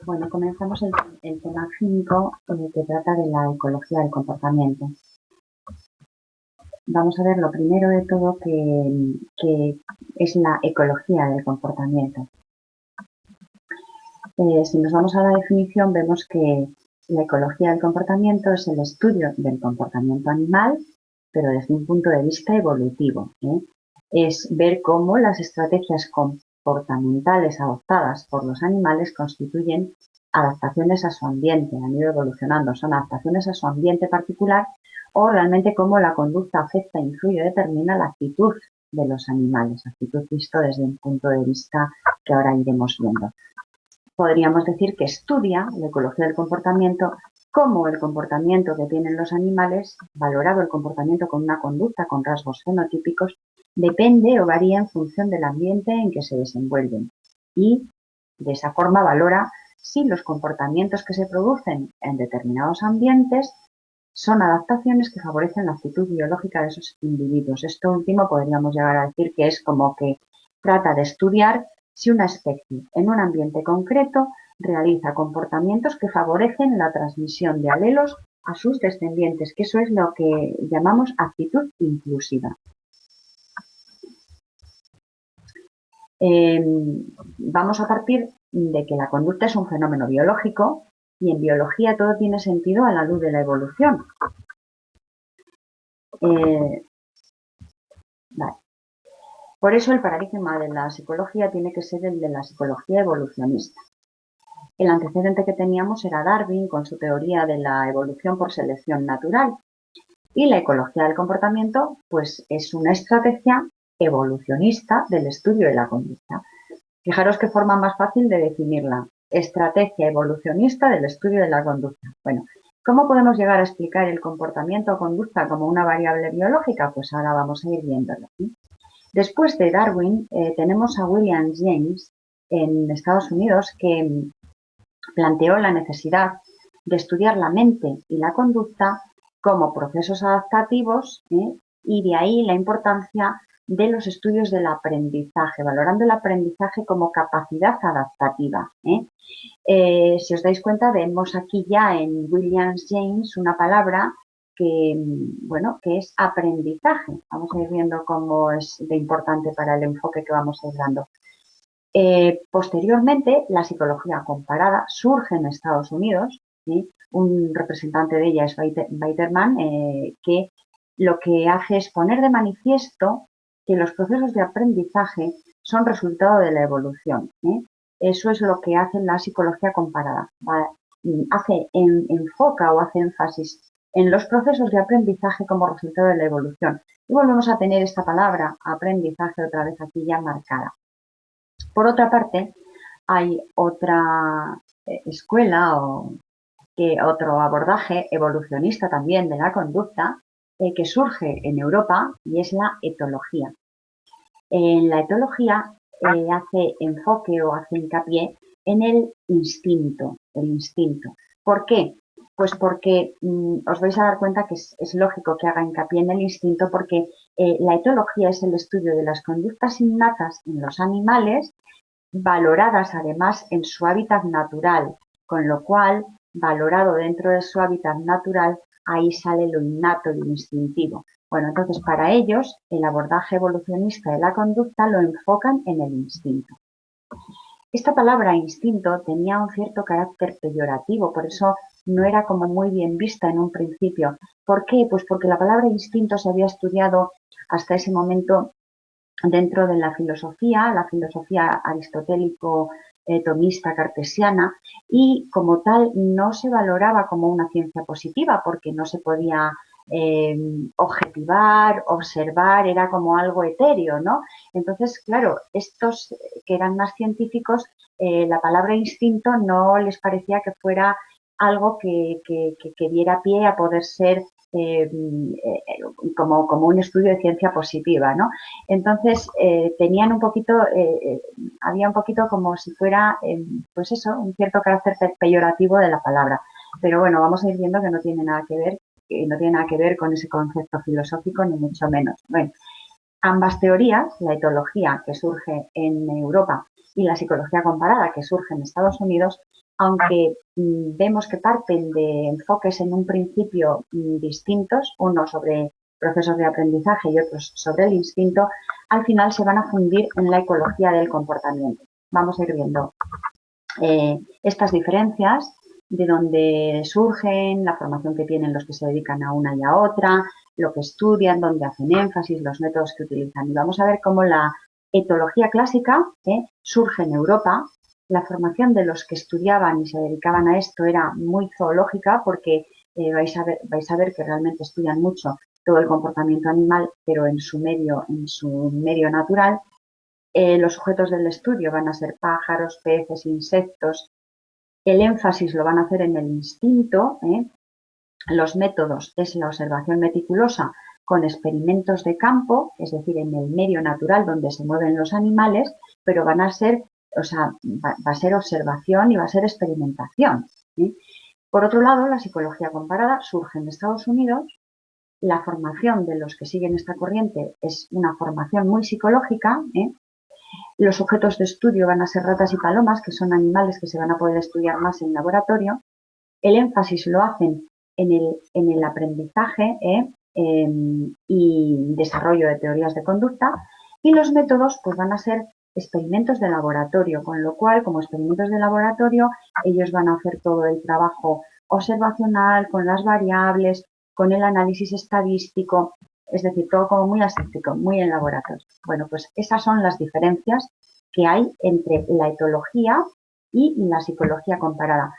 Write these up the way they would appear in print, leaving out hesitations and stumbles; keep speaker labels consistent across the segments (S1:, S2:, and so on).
S1: Bueno, comenzamos el tema clínico que trata de la ecología del comportamiento. Vamos a ver lo primero de todo que es la ecología del comportamiento. Si nos vamos a la definición, vemos que la ecología del comportamiento es el estudio del comportamiento animal, pero desde un punto de vista evolutivo. Es ver cómo las estrategias comportamentales adoptadas por los animales constituyen adaptaciones a su ambiente, han ido evolucionando, son adaptaciones a su ambiente particular, o realmente cómo la conducta afecta, influye o determina la actitud de los animales, actitud visto desde un punto de vista que ahora iremos viendo. Podríamos decir que estudia la ecología del comportamiento, cómo el comportamiento que tienen los animales, valorado el comportamiento con una conducta con rasgos fenotípicos, depende o varía en función del ambiente en que se desenvuelven. Y de esa forma valora si los comportamientos que se producen en determinados ambientes son adaptaciones que favorecen la actitud biológica de esos individuos. Esto último podríamos llegar a decir que es como que trata de estudiar si una especie en un ambiente concreto realiza comportamientos que favorecen la transmisión de alelos a sus descendientes, que eso es lo que llamamos actitud inclusiva. Vamos a partir de que la conducta es un fenómeno biológico y en biología todo tiene sentido a la luz de la evolución. Vale. Por eso el paradigma de la psicología tiene que ser el de la psicología evolucionista. El antecedente que teníamos era Darwin con su teoría de la evolución por selección natural. Y la ecología del comportamiento, pues es una estrategia evolucionista del estudio de la conducta. Fijaros qué forma más fácil de definirla. Estrategia evolucionista del estudio de la conducta. Bueno, ¿cómo podemos llegar a explicar el comportamiento o conducta como una variable biológica? Pues ahora vamos a ir viéndolo. Después de Darwin, tenemos a William James en Estados Unidos que planteó la necesidad de estudiar la mente y la conducta como procesos adaptativos y de ahí la importancia de los estudios del aprendizaje, valorando el aprendizaje como capacidad adaptativa. Si os dais cuenta, vemos aquí ya en William James una palabra que, bueno, que es aprendizaje. Vamos a ir viendo cómo es de importante para el enfoque que vamos a ir dando. Posteriormente, la psicología comparada surge en Estados Unidos. Un representante de ella es Weiderman, que lo que hace es poner de manifiesto que los procesos de aprendizaje son resultado de la evolución. Eso es lo que hace la psicología comparada. Enfoca o hace énfasis en los procesos de aprendizaje como resultado de la evolución. Y volvemos a tener esta palabra, aprendizaje, otra vez aquí ya marcada. Por otra parte, hay otra escuela o otro abordaje evolucionista también de la conducta que surge en Europa y es la etología. En la etología hace enfoque o hace hincapié en el instinto. ¿Por qué? Pues porque os vais a dar cuenta que es lógico que haga hincapié en el instinto porque la etología es el estudio de las conductas innatas en los animales valoradas además en su hábitat natural, con lo cual, valorado dentro de su hábitat natural, ahí sale lo innato y lo instintivo. Bueno, entonces para ellos el abordaje evolucionista de la conducta lo enfocan en el instinto. Esta palabra instinto tenía un cierto carácter peyorativo, por eso no era como muy bien vista en un principio. ¿Por qué? Pues porque la palabra instinto se había estudiado hasta ese momento dentro de la filosofía aristotélico-tomista cartesiana, y como tal no se valoraba como una ciencia positiva porque no se podía objetivar, observar, era como algo etéreo, ¿no? Entonces, claro, estos que eran más científicos, la palabra instinto no les parecía que fuera algo que diera pie a poder ser como un estudio de ciencia positiva, ¿no? Entonces, tenían un poquito, había un poquito como si fuera, pues eso, un cierto carácter peyorativo de la palabra. Pero bueno, vamos a ir viendo que no tiene nada que ver que no tiene nada que ver con ese concepto filosófico, ni mucho menos. Bueno, ambas teorías, la etología que surge en Europa y la psicología comparada que surge en Estados Unidos, aunque vemos que parten de enfoques en un principio distintos, uno sobre procesos de aprendizaje y otros sobre el instinto, al final se van a fundir en la ecología del comportamiento. Vamos a ir viendo estas diferencias, de dónde surgen, la formación que tienen los que se dedican a una y a otra, lo que estudian, dónde hacen énfasis, los métodos que utilizan. Y vamos a ver cómo la etología clásica surge en Europa. La formación de los que estudiaban y se dedicaban a esto era muy zoológica porque vais a ver que realmente estudian mucho todo el comportamiento animal, pero en su medio natural. Los sujetos del estudio van a ser pájaros, peces, insectos. El énfasis lo van a hacer en el instinto. Los métodos es la observación meticulosa con experimentos de campo, es decir, en el medio natural donde se mueven los animales, pero van a ser, va a ser observación y va a ser experimentación. Por otro lado, la psicología comparada surge en Estados Unidos. La formación de los que siguen esta corriente es una formación muy psicológica. Los sujetos de estudio van a ser ratas y palomas, que son animales que se van a poder estudiar más en laboratorio. El énfasis lo hacen en el aprendizaje y desarrollo de teorías de conducta, y los métodos pues van a ser experimentos de laboratorio, con lo cual, como experimentos de laboratorio, ellos van a hacer todo el trabajo observacional, con las variables, con el análisis estadístico, es decir, todo como muy aséptico, muy en laboratorio. Bueno, pues esas son las diferencias que hay entre la etología y la psicología comparada.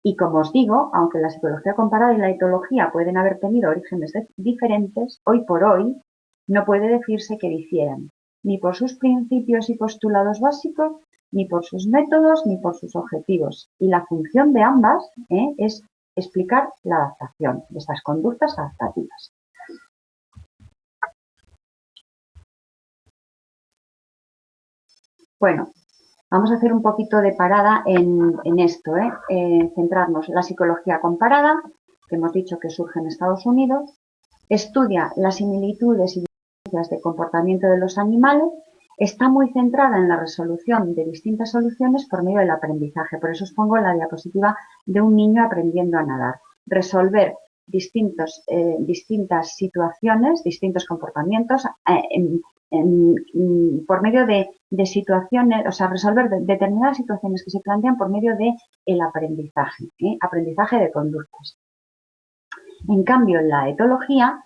S1: Y como os digo, aunque la psicología comparada y la etología pueden haber tenido orígenes diferentes, hoy por hoy no puede decirse que difieran, ni por sus principios y postulados básicos, ni por sus métodos, ni por sus objetivos. Y la función de ambas es explicar la adaptación de estas conductas adaptativas. Bueno, vamos a hacer un poquito de parada en esto, centrarnos en la psicología comparada, que hemos dicho que surge en Estados Unidos, estudia las similitudes y diferencias de comportamiento de los animales, está muy centrada en la resolución de distintas soluciones por medio del aprendizaje. Por eso os pongo la diapositiva de un niño aprendiendo a nadar. Resolver distintas situaciones, distintos comportamientos por medio de situaciones, o sea, resolver determinadas situaciones que se plantean por medio del aprendizaje, aprendizaje de conductas. En cambio, la etología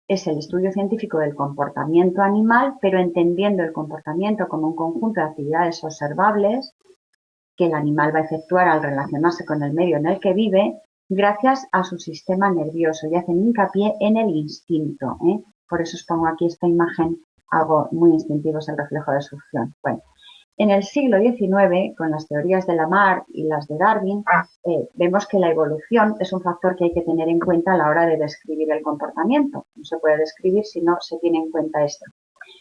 S1: es el estudio científico del comportamiento animal, pero entendiendo el comportamiento como un conjunto de actividades observables que el animal va a efectuar al relacionarse con el medio en el que vive, gracias a su sistema nervioso, y hacen hincapié en el instinto. Por eso os pongo aquí esta imagen, algo muy instintivo, es el reflejo de succión. Bueno, en el siglo XIX, con las teorías de Lamarck y las de Darwin, vemos que la evolución es un factor que hay que tener en cuenta a la hora de describir el comportamiento. No se puede describir si no se tiene en cuenta esto.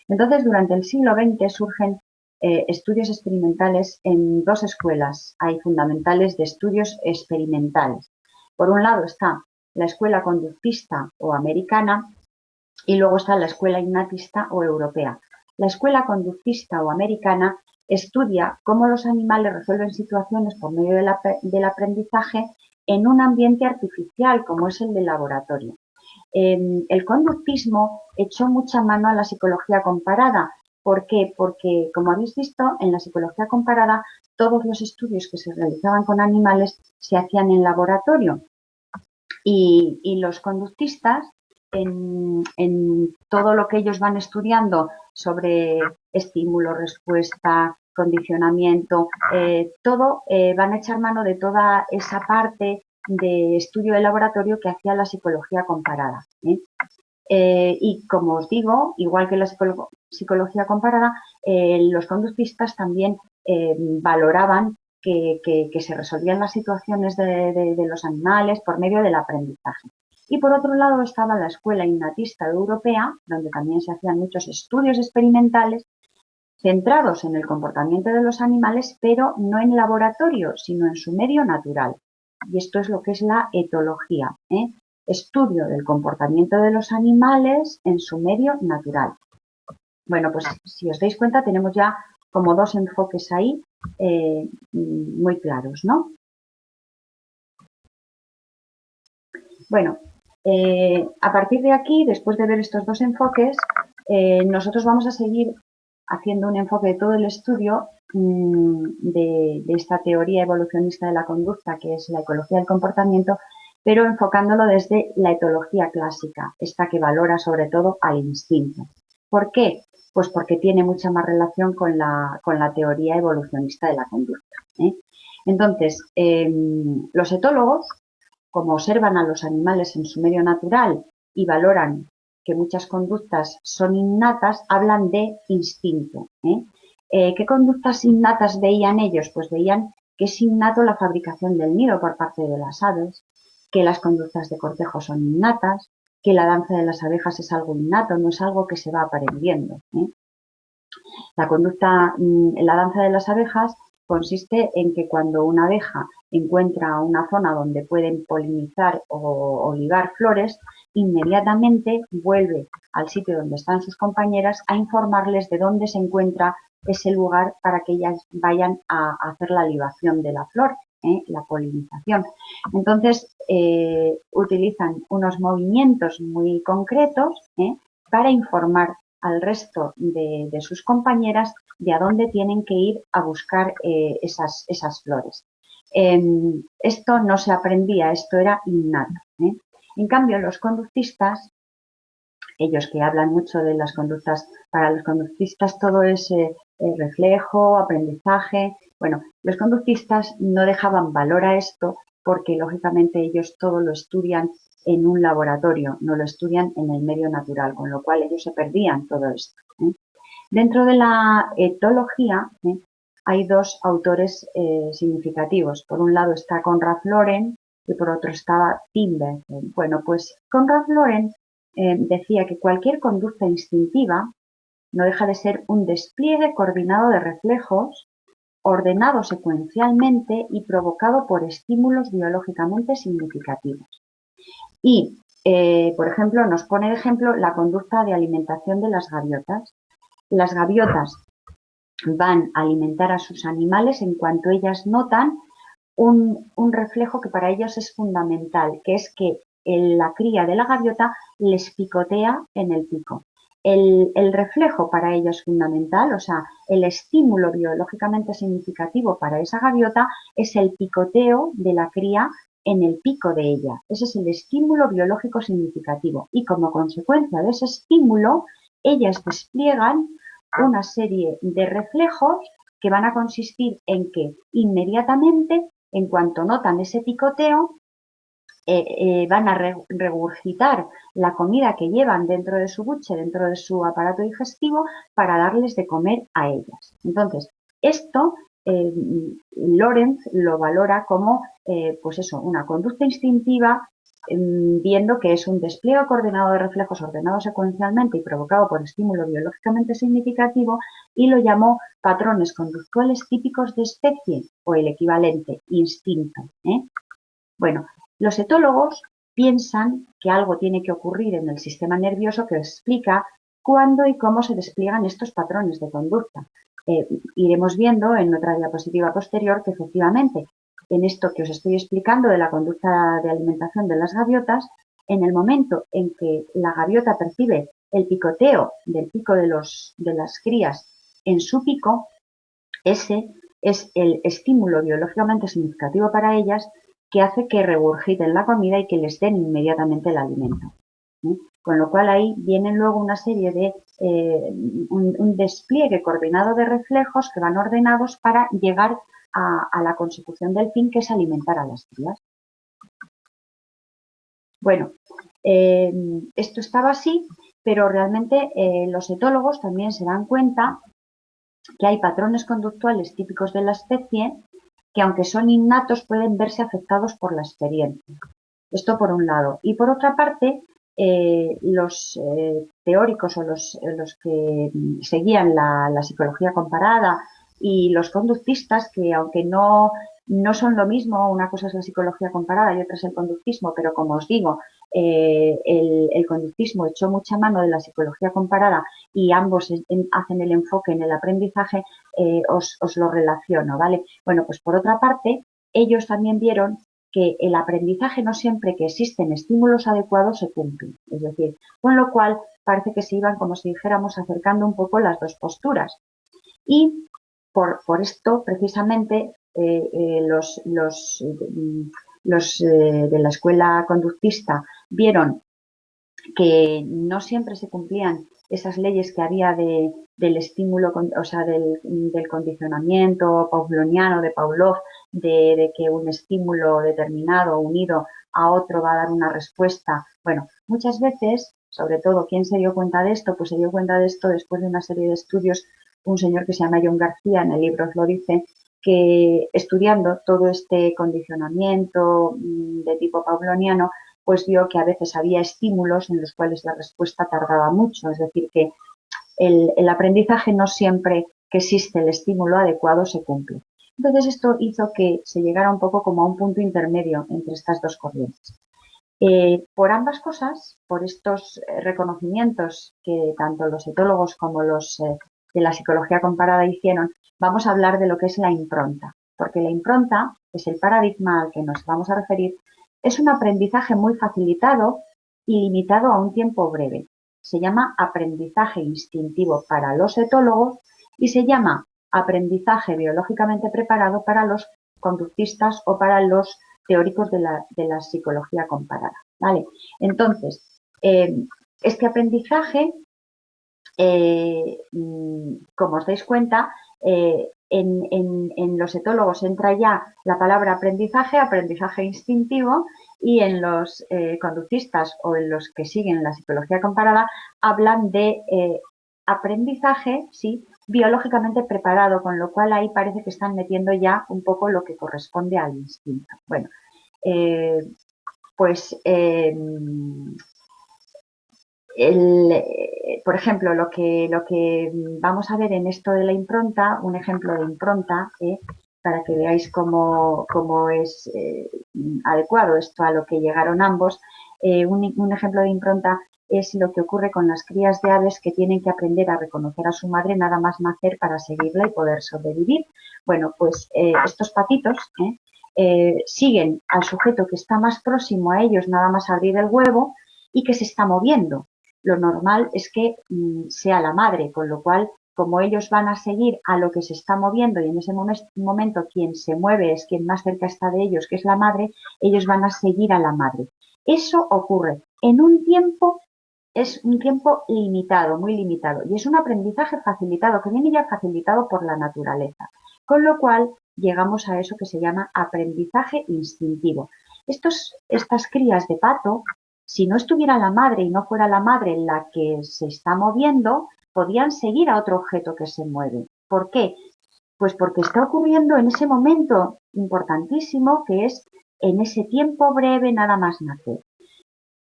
S1: Entonces, durante el siglo XX surgen estudios experimentales en dos escuelas. Hay fundamentales de estudios experimentales. Por un lado está la escuela conductista o americana y luego está la escuela innatista o europea. La escuela conductista o americana estudia cómo los animales resuelven situaciones por medio del aprendizaje en un ambiente artificial como es el del laboratorio. El conductismo echó mucha mano a la psicología comparada. ¿Por qué? Porque, como habéis visto, en la psicología comparada todos los estudios que se realizaban con animales se hacían en laboratorio y los conductistas en todo lo que ellos van estudiando sobre estímulo, respuesta, condicionamiento, todo van a echar mano de toda esa parte de estudio de laboratorio que hacía la psicología comparada. Y como os digo, igual que la psicología comparada, los conductistas también valoraban que se resolvían las situaciones de los animales por medio del aprendizaje. Y por otro lado estaba la escuela innatista europea, donde también se hacían muchos estudios experimentales centrados en el comportamiento de los animales, pero no en laboratorio, sino en su medio natural. Y esto es lo que es la etología. estudio del comportamiento de los animales en su medio natural. Bueno, pues si os dais cuenta tenemos ya como dos enfoques ahí muy claros, ¿no? Bueno, a partir de aquí, después de ver estos dos enfoques, nosotros vamos a seguir haciendo un enfoque de todo el estudio de esta teoría evolucionista de la conducta, que es la ecología del comportamiento, pero enfocándolo desde la etología clásica, esta que valora sobre todo al instinto. ¿Por qué? Pues porque tiene mucha más relación con la teoría evolucionista de la conducta. Entonces, los etólogos, como observan a los animales en su medio natural y valoran que muchas conductas son innatas, hablan de instinto. ¿Qué conductas innatas veían ellos? Pues veían que es innato la fabricación del nido por parte de las aves, que las conductas de cortejo son innatas, que la danza de las abejas es algo innato, no es algo que se va aprendiendo. La conducta, la danza de las abejas consiste en que cuando una abeja encuentra una zona donde pueden polinizar o ligar flores, inmediatamente vuelve al sitio donde están sus compañeras a informarles de dónde se encuentra ese lugar para que ellas vayan a hacer la libación de la flor, la polinización. Entonces, utilizan unos movimientos muy concretos para informar al resto de sus compañeras de a dónde tienen que ir a buscar esas flores. Esto no se aprendía, esto era innato. En cambio, los conductistas, ellos que hablan mucho de las conductas, para los conductistas todo es reflejo, aprendizaje. Bueno, los conductistas no dejaban valor a esto porque lógicamente ellos todo lo estudian en un laboratorio, no lo estudian en el medio natural, con lo cual ellos se perdían todo esto. Dentro de la etología hay dos autores significativos. Por un lado está Konrad Lorenz y por otro estaba Timber. Bueno, pues Konrad Lorenz decía que cualquier conducta instintiva no deja de ser un despliegue coordinado de reflejos ordenado secuencialmente y provocado por estímulos biológicamente significativos. Y, por ejemplo, nos pone de ejemplo la conducta de alimentación de las gaviotas. Las gaviotas van a alimentar a sus animales en cuanto ellas notan un reflejo que para ellos es fundamental, que es que la cría de la gaviota les picotea en el pico. El reflejo para ellos es fundamental, o sea, el estímulo biológicamente significativo para esa gaviota es el picoteo de la cría en el pico de ella. Ese es el estímulo biológico significativo. Y como consecuencia de ese estímulo, ellas despliegan una serie de reflejos que van a consistir en que inmediatamente, en cuanto notan ese picoteo, van a regurgitar la comida que llevan dentro de su buche, dentro de su aparato digestivo, para darles de comer a ellas. Entonces, esto Lorenz lo valora como pues eso, una conducta instintiva, viendo que es un despliegue coordinado de reflejos ordenados secuencialmente y provocado por estímulo biológicamente significativo, y lo llamó patrones conductuales típicos de especie, o el equivalente, instinto. Bueno, los etólogos piensan que algo tiene que ocurrir en el sistema nervioso que explica cuándo y cómo se despliegan estos patrones de conducta. Iremos viendo en otra diapositiva posterior que efectivamente en esto que os estoy explicando de la conducta de alimentación de las gaviotas, en el momento en que la gaviota percibe el picoteo del pico de las crías en su pico, ese es el estímulo biológicamente significativo para ellas que hace que regurgiten la comida y que les den inmediatamente el alimento. Con lo cual ahí vienen luego una serie de un despliegue coordinado de reflejos que van ordenados para llegar a la consecución del fin, que es alimentar a las crías. Bueno, esto estaba así, pero realmente los etólogos también se dan cuenta que hay patrones conductuales típicos de la especie que, aunque son innatos, pueden verse afectados por la experiencia. Esto por un lado. Y por otra parte, los teóricos o los que seguían la psicología comparada Y los conductistas, que aunque no son lo mismo, una cosa es la psicología comparada y otra es el conductismo, pero como os digo, el conductismo echó mucha mano de la psicología comparada y ambos hacen el enfoque en el aprendizaje, os lo relaciono, ¿vale? Bueno, pues por otra parte, ellos también vieron que el aprendizaje no siempre que existen estímulos adecuados se cumple. Es decir, con lo cual parece que se iban, como si dijéramos, acercando un poco las dos posturas. Y por esto, precisamente, los de la escuela conductista vieron que no siempre se cumplían esas leyes que había del estímulo, o sea, del condicionamiento pavloviano, de Pavlov, de que un estímulo determinado unido a otro va a dar una respuesta. Bueno, muchas veces, sobre todo, ¿quién se dio cuenta de esto? Pues se dio cuenta de esto después de una serie de estudios, un señor que se llama John García, en el libro os lo dice, que estudiando todo este condicionamiento de tipo pavloviano, pues vio que a veces había estímulos en los cuales la respuesta tardaba mucho, es decir, que el aprendizaje no siempre que existe el estímulo adecuado se cumple. Entonces esto hizo que se llegara un poco como a un punto intermedio entre estas dos corrientes. Por ambas cosas, por estos reconocimientos que tanto los etólogos como los de la psicología comparada hicieron, vamos a hablar de lo que es la impronta, porque la impronta, que es el paradigma al que nos vamos a referir, es un aprendizaje muy facilitado y limitado a un tiempo breve. Se llama aprendizaje instintivo para los etólogos y se llama aprendizaje biológicamente preparado para los conductistas o para los teóricos de la psicología comparada, ¿vale? Entonces, este aprendizaje, como os dais cuenta, en los etólogos entra ya la palabra aprendizaje instintivo, y en los conductistas o en los que siguen la psicología comparada hablan de aprendizaje, sí, biológicamente preparado, con lo cual ahí parece que están metiendo ya un poco lo que corresponde al instinto. Bueno, pues por ejemplo, lo que vamos a ver en esto de la impronta, un ejemplo de impronta, para que veáis cómo es adecuado esto a lo que llegaron ambos, un ejemplo de impronta es lo que ocurre con las crías de aves que tienen que aprender a reconocer a su madre nada más nacer para seguirla y poder sobrevivir. Bueno, pues estos patitos siguen al sujeto que está más próximo a ellos nada más abrir el huevo y que se está moviendo. Lo normal es que sea la madre, con lo cual, como ellos van a seguir a lo que se está moviendo y en ese momento quien se mueve es quien más cerca está de ellos, que es la madre, ellos van a seguir a la madre. Eso ocurre en un tiempo, es un tiempo limitado, muy limitado, y es un aprendizaje facilitado, que viene ya facilitado por la naturaleza. Con lo cual, llegamos a eso que se llama aprendizaje instintivo. Estas crías de pato, si no estuviera la madre y no fuera la madre la que se está moviendo, podían seguir a otro objeto que se mueve. ¿Por qué? Pues porque está ocurriendo en ese momento importantísimo que es en ese tiempo breve nada más nacer.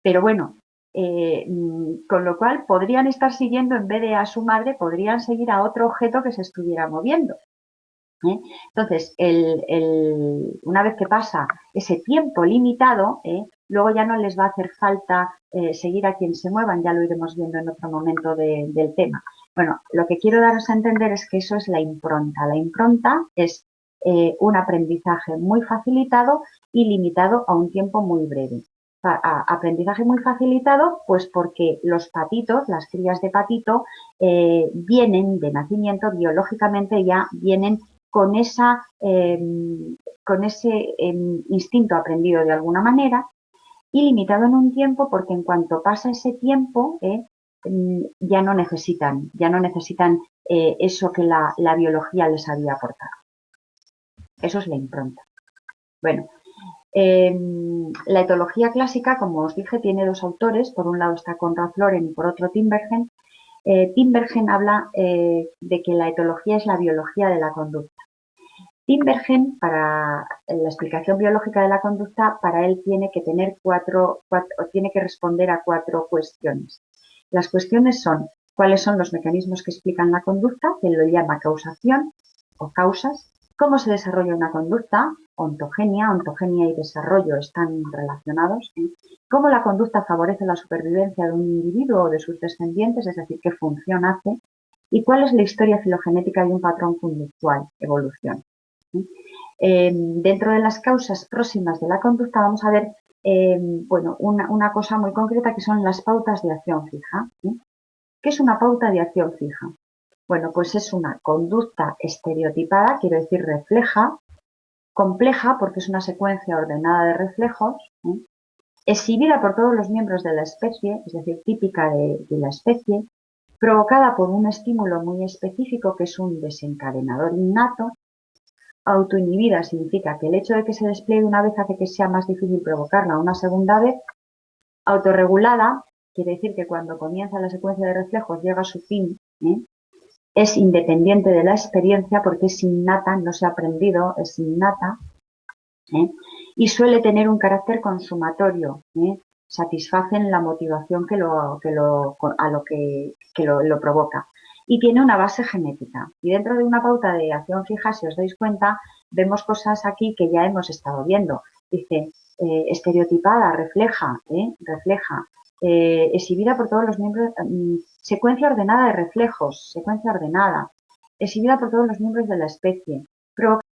S1: Pero bueno, con lo cual podrían estar siguiendo, en vez de a su madre, podrían seguir a otro objeto que se estuviera moviendo. Entonces, una vez que pasa ese tiempo limitado, luego ya no les va a hacer falta seguir a quien se muevan, ya lo iremos viendo en otro momento del tema. Bueno, lo que quiero daros a entender es que eso es la impronta. La impronta es un aprendizaje muy facilitado y limitado a un tiempo muy breve. Aprendizaje muy facilitado, pues porque los patitos, las crías de patito, vienen de nacimiento, biológicamente ya vienen con ese instinto aprendido de alguna manera, y limitado en un tiempo porque en cuanto pasa ese tiempo ya no necesitan eso que la biología les había aportado. Eso es la impronta. Bueno, la etología clásica, como os dije, tiene dos autores. Por un lado está Konrad Lorenz y por otro Tinbergen. Tinbergen habla de que la etología es la biología de la conducta. Tinbergen, para la explicación biológica de la conducta, para él tiene que tener tiene que responder a 4 cuestiones. Las cuestiones son: ¿cuáles son los mecanismos que explican la conducta? Que él lo llama causación. o causas, cómo se desarrolla una conducta, ontogenia y desarrollo están relacionados, cómo la conducta favorece la supervivencia de un individuo o de sus descendientes, es decir, qué función hace, y cuál es la historia filogenética de un patrón conductual, evolución. Dentro de las causas próximas de la conducta vamos a ver bueno, una cosa muy concreta que son las pautas de acción fija. ¿Qué es una pauta de acción fija? Bueno, pues es una conducta estereotipada, quiero decir refleja, compleja porque es una secuencia ordenada de reflejos, exhibida por todos los miembros de la especie, es decir, típica de la especie, provocada por un estímulo muy específico que es un desencadenador innato. Autoinhibida significa que el hecho de que se despliegue una vez hace que sea más difícil provocarla una segunda vez. Autorregulada quiere decir que cuando comienza la secuencia de reflejos llega a su fin, es independiente de la experiencia porque es innata, no se ha aprendido, es innata, y suele tener un carácter consumatorio, satisfacen la motivación lo provoca. Y tiene una base genética. Y dentro de una pauta de acción fija, si os dais cuenta, vemos cosas aquí que ya hemos estado viendo. Dice, estereotipada, refleja, exhibida por todos los miembros, secuencia ordenada de reflejos, secuencia ordenada, exhibida por todos los miembros de la especie, provocando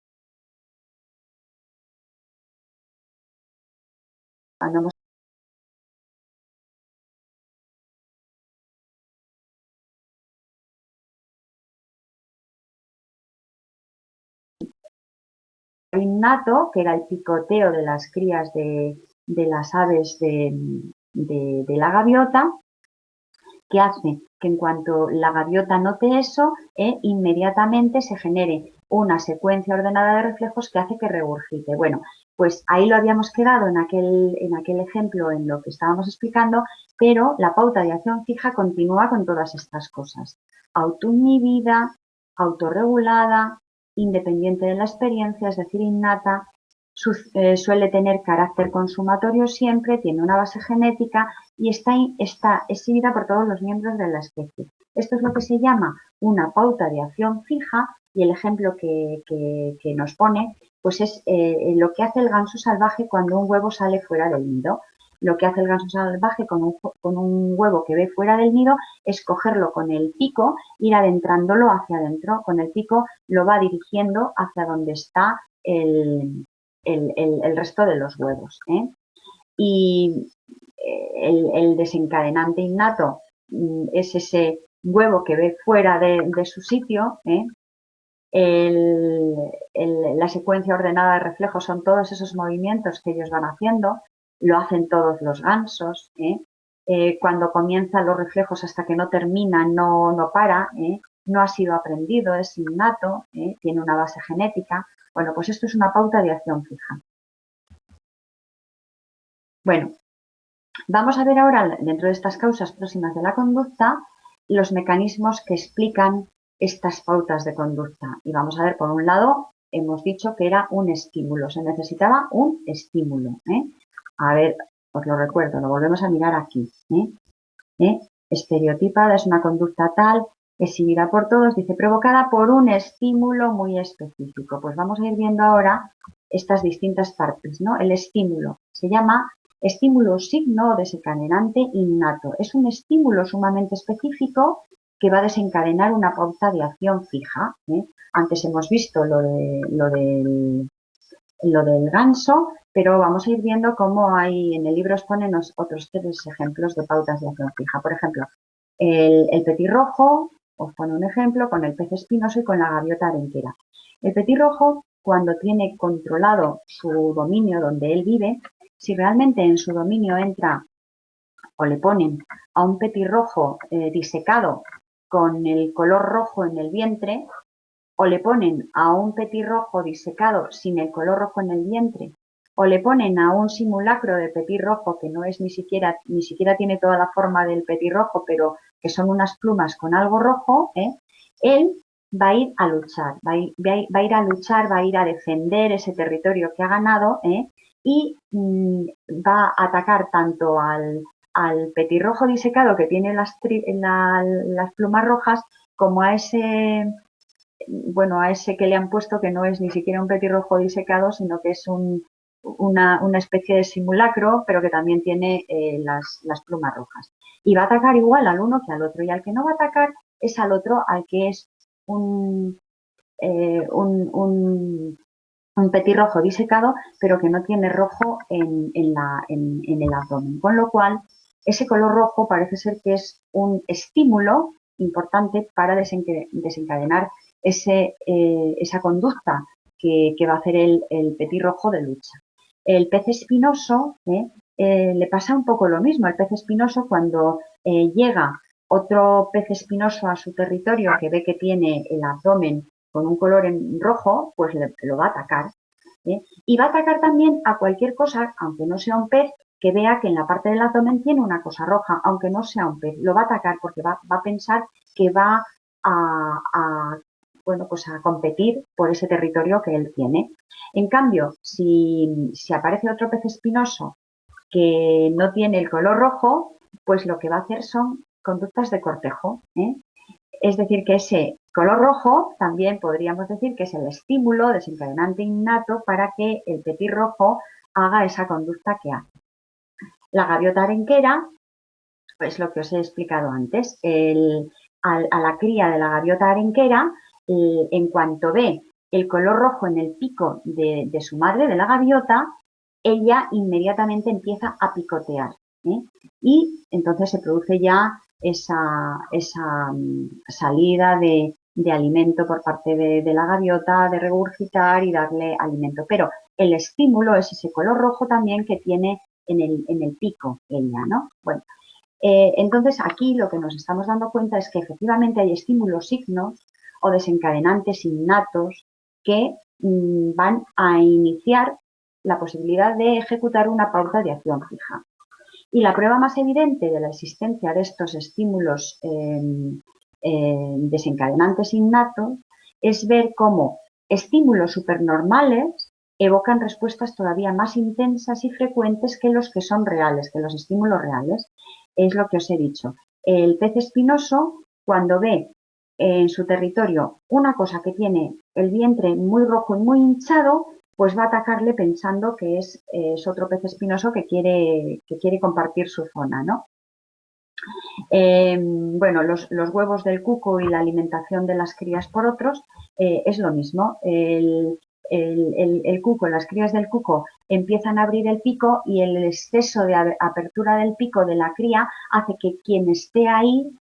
S1: innato, que era el picoteo de las crías de las aves de la gaviota, que hace que en cuanto la gaviota note eso, inmediatamente se genere una secuencia ordenada de reflejos que hace que regurgite. Bueno, pues ahí lo habíamos quedado en aquel ejemplo en lo que estábamos explicando, pero la pauta de acción fija continúa con todas estas cosas. Autoinhibida, autorregulada, independiente de la experiencia, es decir, innata, suele tener carácter consumatorio siempre, tiene una base genética y está exhibida por todos los miembros de la especie. Esto es lo que se llama una pauta de acción fija y el ejemplo que nos pone pues es lo que hace el ganso salvaje cuando un huevo sale fuera del nido. Lo que hace el ganso salvaje con un huevo que ve fuera del nido es cogerlo con el pico, ir adentrándolo hacia adentro. Con el pico lo va dirigiendo hacia donde está el resto de los huevos. Y el desencadenante innato es ese huevo que ve fuera de su sitio. La secuencia ordenada de reflejos son todos esos movimientos que ellos van haciendo, lo hacen todos los gansos. Cuando comienzan los reflejos hasta que no terminan, no para, no ha sido aprendido, es innato, tiene una base genética. Bueno, pues esto es una pauta de acción fija. Bueno, vamos a ver ahora, dentro de estas causas próximas de la conducta, los mecanismos que explican estas pautas de conducta. Y vamos a ver, por un lado, hemos dicho que era un estímulo, se necesitaba un estímulo. A ver, os lo recuerdo, lo volvemos a mirar aquí. Estereotipada es una conducta tal, exhibida por todos, dice, provocada por un estímulo muy específico. Pues vamos a ir viendo ahora estas distintas partes, ¿no? El estímulo se llama estímulo signo o desencadenante innato. Es un estímulo sumamente específico que va a desencadenar una pauta de acción fija. Antes hemos visto lo del ganso, pero vamos a ir viendo cómo hay, en el libro os ponen otros 3 ejemplos de pautas de acción fija. Por ejemplo, el petirrojo, os pone un ejemplo con el pez espinoso y con la gaviota arenquera. El petirrojo, cuando tiene controlado su dominio donde él vive, si realmente en su dominio entra o le ponen a un petirrojo disecado con el color rojo en el vientre, o le ponen a un petirrojo disecado sin el color rojo en el vientre, o le ponen a un simulacro de petirrojo que no es ni siquiera tiene toda la forma del petirrojo, pero que son unas plumas con algo rojo, él va a ir a luchar, va a ir a defender ese territorio que ha ganado, y va a atacar tanto al petirrojo disecado que tiene las plumas rojas como a ese bueno, a ese que le han puesto que no es ni siquiera un petirrojo disecado, sino que es una especie de simulacro, pero que también tiene las plumas rojas. Y va a atacar igual al uno que al otro, y al que no va a atacar es al otro, al que es un, eh, un, un, un petirrojo disecado, pero que no tiene rojo en el abdomen. Con lo cual, ese color rojo parece ser que es un estímulo importante para desencadenar esa conducta que va a hacer el petirrojo de lucha. El pez espinoso le pasa un poco lo mismo. El pez espinoso, cuando llega otro pez espinoso a su territorio que ve que tiene el abdomen con un color en rojo, pues lo va a atacar. Y va a atacar también a cualquier cosa, aunque no sea un pez, que vea que en la parte del abdomen tiene una cosa roja, aunque no sea un pez. Lo va a atacar porque va a pensar que va bueno, pues a competir por ese territorio que él tiene. En cambio, si aparece otro pez espinoso que no tiene el color rojo, pues lo que va a hacer son conductas de cortejo. Es decir, que ese color rojo también podríamos decir que es el estímulo desencadenante innato para que el petirrojo haga esa conducta que hace. La gaviota arenquera, pues lo que os he explicado antes, a la cría de la gaviota arenquera, en cuanto ve el color rojo en el pico de su madre, de la gaviota, ella inmediatamente empieza a picotear. Y entonces se produce ya esa salida de alimento por parte de la gaviota, de regurgitar y darle alimento. Pero el estímulo es ese color rojo también que tiene en el pico ella, ¿no? Bueno, entonces aquí lo que nos estamos dando cuenta es que efectivamente hay estímulos signos o desencadenantes innatos que van a iniciar la posibilidad de ejecutar una pauta de acción fija. Y la prueba más evidente de la existencia de estos estímulos desencadenantes innatos es ver cómo estímulos supernormales evocan respuestas todavía más intensas y frecuentes que los que son reales, que los estímulos reales. Es lo que os he dicho. El pez espinoso, cuando ve en su territorio una cosa que tiene el vientre muy rojo y muy hinchado, pues va a atacarle pensando que es otro pez espinoso que quiere compartir su zona, ¿no? Bueno, los huevos del cuco y la alimentación de las crías por otros es lo mismo. El cuco, las crías del cuco empiezan a abrir el pico y el exceso de apertura del pico de la cría hace que quien esté ahí,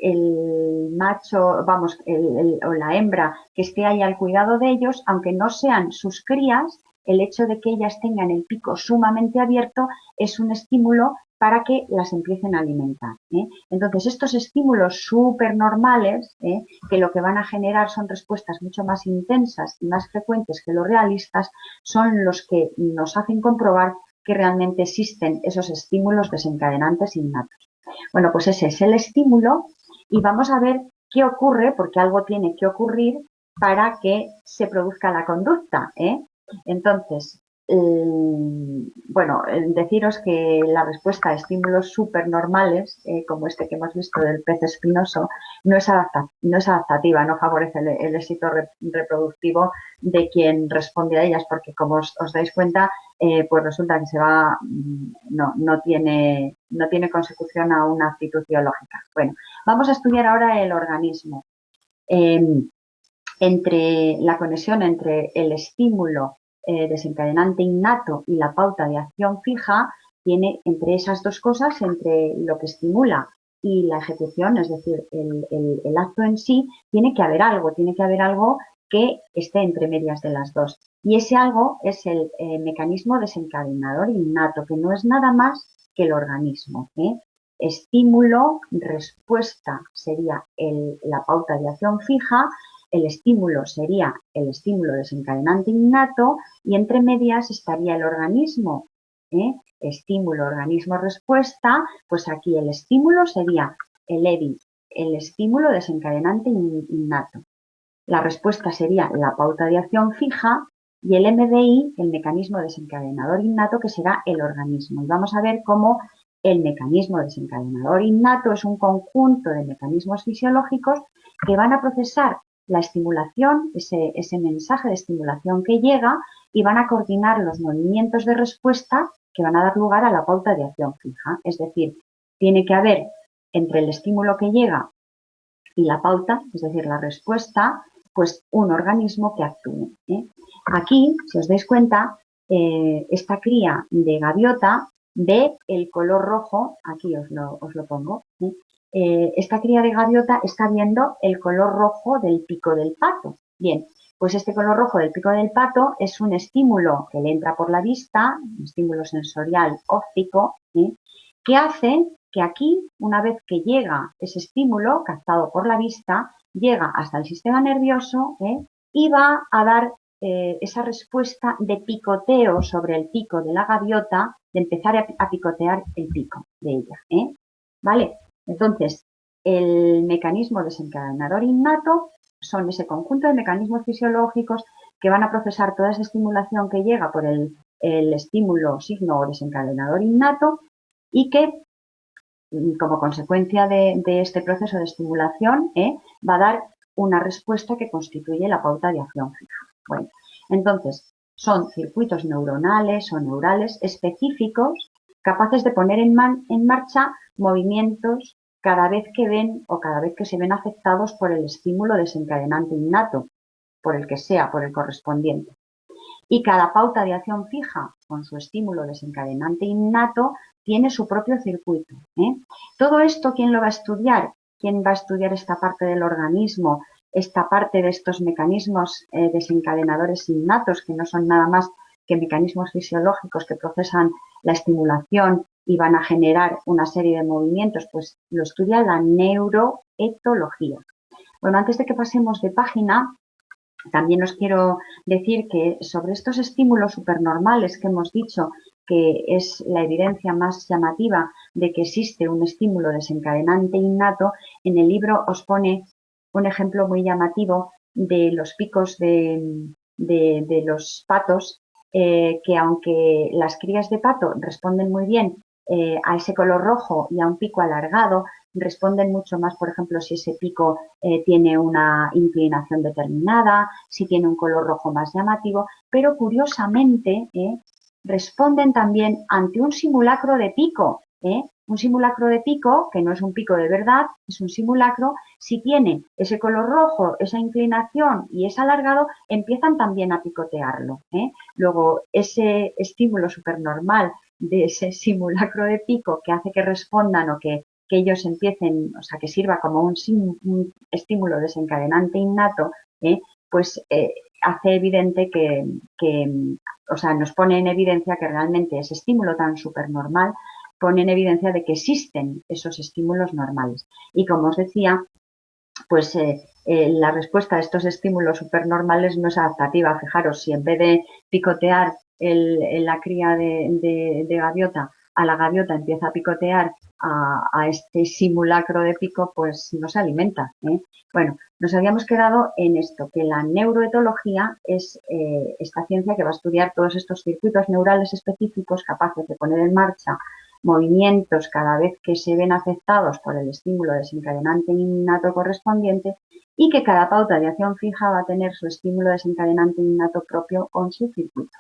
S1: el macho, vamos, o la hembra que esté ahí al cuidado de ellos, aunque no sean sus crías, el hecho de que ellas tengan el pico sumamente abierto es un estímulo para que las empiecen a alimentar. Entonces, estos estímulos súper normales, que lo que van a generar son respuestas mucho más intensas y más frecuentes que los realistas, son los que nos hacen comprobar que realmente existen esos estímulos desencadenantes innatos. Bueno, pues ese es el estímulo y vamos a ver qué ocurre, porque algo tiene que ocurrir para que se produzca la conducta. Entonces, bueno, deciros que la respuesta a estímulos supernormales, como este que hemos visto del pez espinoso, no es adaptativa, no favorece el éxito reproductivo de quien responde a ellas, porque como os dais cuenta, pues resulta que no tiene consecución a una actitud biológica. Bueno, vamos a estudiar ahora el organismo. Entre la conexión entre el estímulo desencadenante innato y la pauta de acción fija, tiene entre esas dos cosas, entre lo que estimula y la ejecución, es decir, el acto en sí, tiene que haber algo que esté entre medias de las dos. Y ese algo es el mecanismo desencadenador innato, que no es nada más que el organismo. Estímulo, respuesta sería la pauta de acción fija, el estímulo sería el estímulo desencadenante innato y entre medias estaría el organismo. Estímulo, organismo, respuesta, pues aquí el estímulo sería el EDI, el estímulo desencadenante innato. La respuesta sería la pauta de acción fija y el MDI, el mecanismo desencadenador innato, que será el organismo. Y vamos a ver cómo El mecanismo desencadenador innato es un conjunto de mecanismos fisiológicos que van a procesar la estimulación, ese mensaje de estimulación que llega, y van a coordinar los movimientos de respuesta que van a dar lugar a la pauta de acción fija. Es decir, tiene que haber entre el estímulo que llega y la pauta, es decir, la respuesta, pues un organismo que actúe. Aquí, si os dais cuenta, esta cría de gaviota ve el color rojo, aquí os lo pongo, esta cría de gaviota está viendo el color rojo del pico del pato. Bien, pues este color rojo del pico del pato es un estímulo que le entra por la vista, un estímulo sensorial óptico, que hace que aquí, una vez que llega ese estímulo captado por la vista, llega hasta el sistema nervioso y va a dar esa respuesta de picoteo sobre el pico de la gaviota, de empezar a picotear el pico de ella. ¿Vale? Entonces, el mecanismo desencadenador innato son ese conjunto de mecanismos fisiológicos que van a procesar toda esa estimulación que llega por el estímulo signo o desencadenador innato y que como consecuencia de este proceso de estimulación, va a dar una respuesta que constituye la pauta de acción fija. Bueno, entonces, son circuitos neuronales o neurales específicos capaces de poner en marcha movimientos cada vez que ven o cada vez que se ven afectados por el estímulo desencadenante innato, por el que sea, por el correspondiente. Y cada pauta de acción fija con su estímulo desencadenante innato tiene su propio circuito. Todo esto, ¿quién lo va a estudiar? ¿Quién va a estudiar esta parte del organismo, esta parte de estos mecanismos desencadenadores innatos, que no son nada más que mecanismos fisiológicos que procesan la estimulación y van a generar una serie de movimientos? Pues lo estudia la neuroetología. Bueno, antes de que pasemos de página, también os quiero decir que sobre estos estímulos supernormales que hemos dicho que es la evidencia más llamativa de que existe un estímulo desencadenante innato, en el libro os pone un ejemplo muy llamativo de los picos de los patos, que aunque las crías de pato responden muy bien a ese color rojo y a un pico alargado, responden mucho más, por ejemplo, si ese pico tiene una inclinación determinada, si tiene un color rojo más llamativo, pero curiosamente responden también ante un simulacro de pico. Un simulacro de pico, que no es un pico de verdad, es un simulacro, si tiene ese color rojo, esa inclinación y es alargado, empiezan también a picotearlo. Luego, ese estímulo supernormal de ese simulacro de pico que hace que respondan o que ellos empiecen, o sea, que sirva como un estímulo desencadenante innato, pues hace evidente o sea, nos pone en evidencia que realmente ese estímulo tan supernormal pone en evidencia de que existen esos estímulos normales. Y como os decía, pues la respuesta a estos estímulos supernormales no es adaptativa. Fijaros, si en vez de picotear la cría de gaviota, a la gaviota empieza a picotear a este simulacro de pico, pues no se alimenta. Bueno, nos habíamos quedado en esto, que la neuroetología es esta ciencia que va a estudiar todos estos circuitos neurales específicos capaces de poner en marcha movimientos cada vez que se ven afectados por el estímulo desencadenante innato correspondiente y que cada pauta de acción fija va a tener su estímulo desencadenante innato propio con su circuito.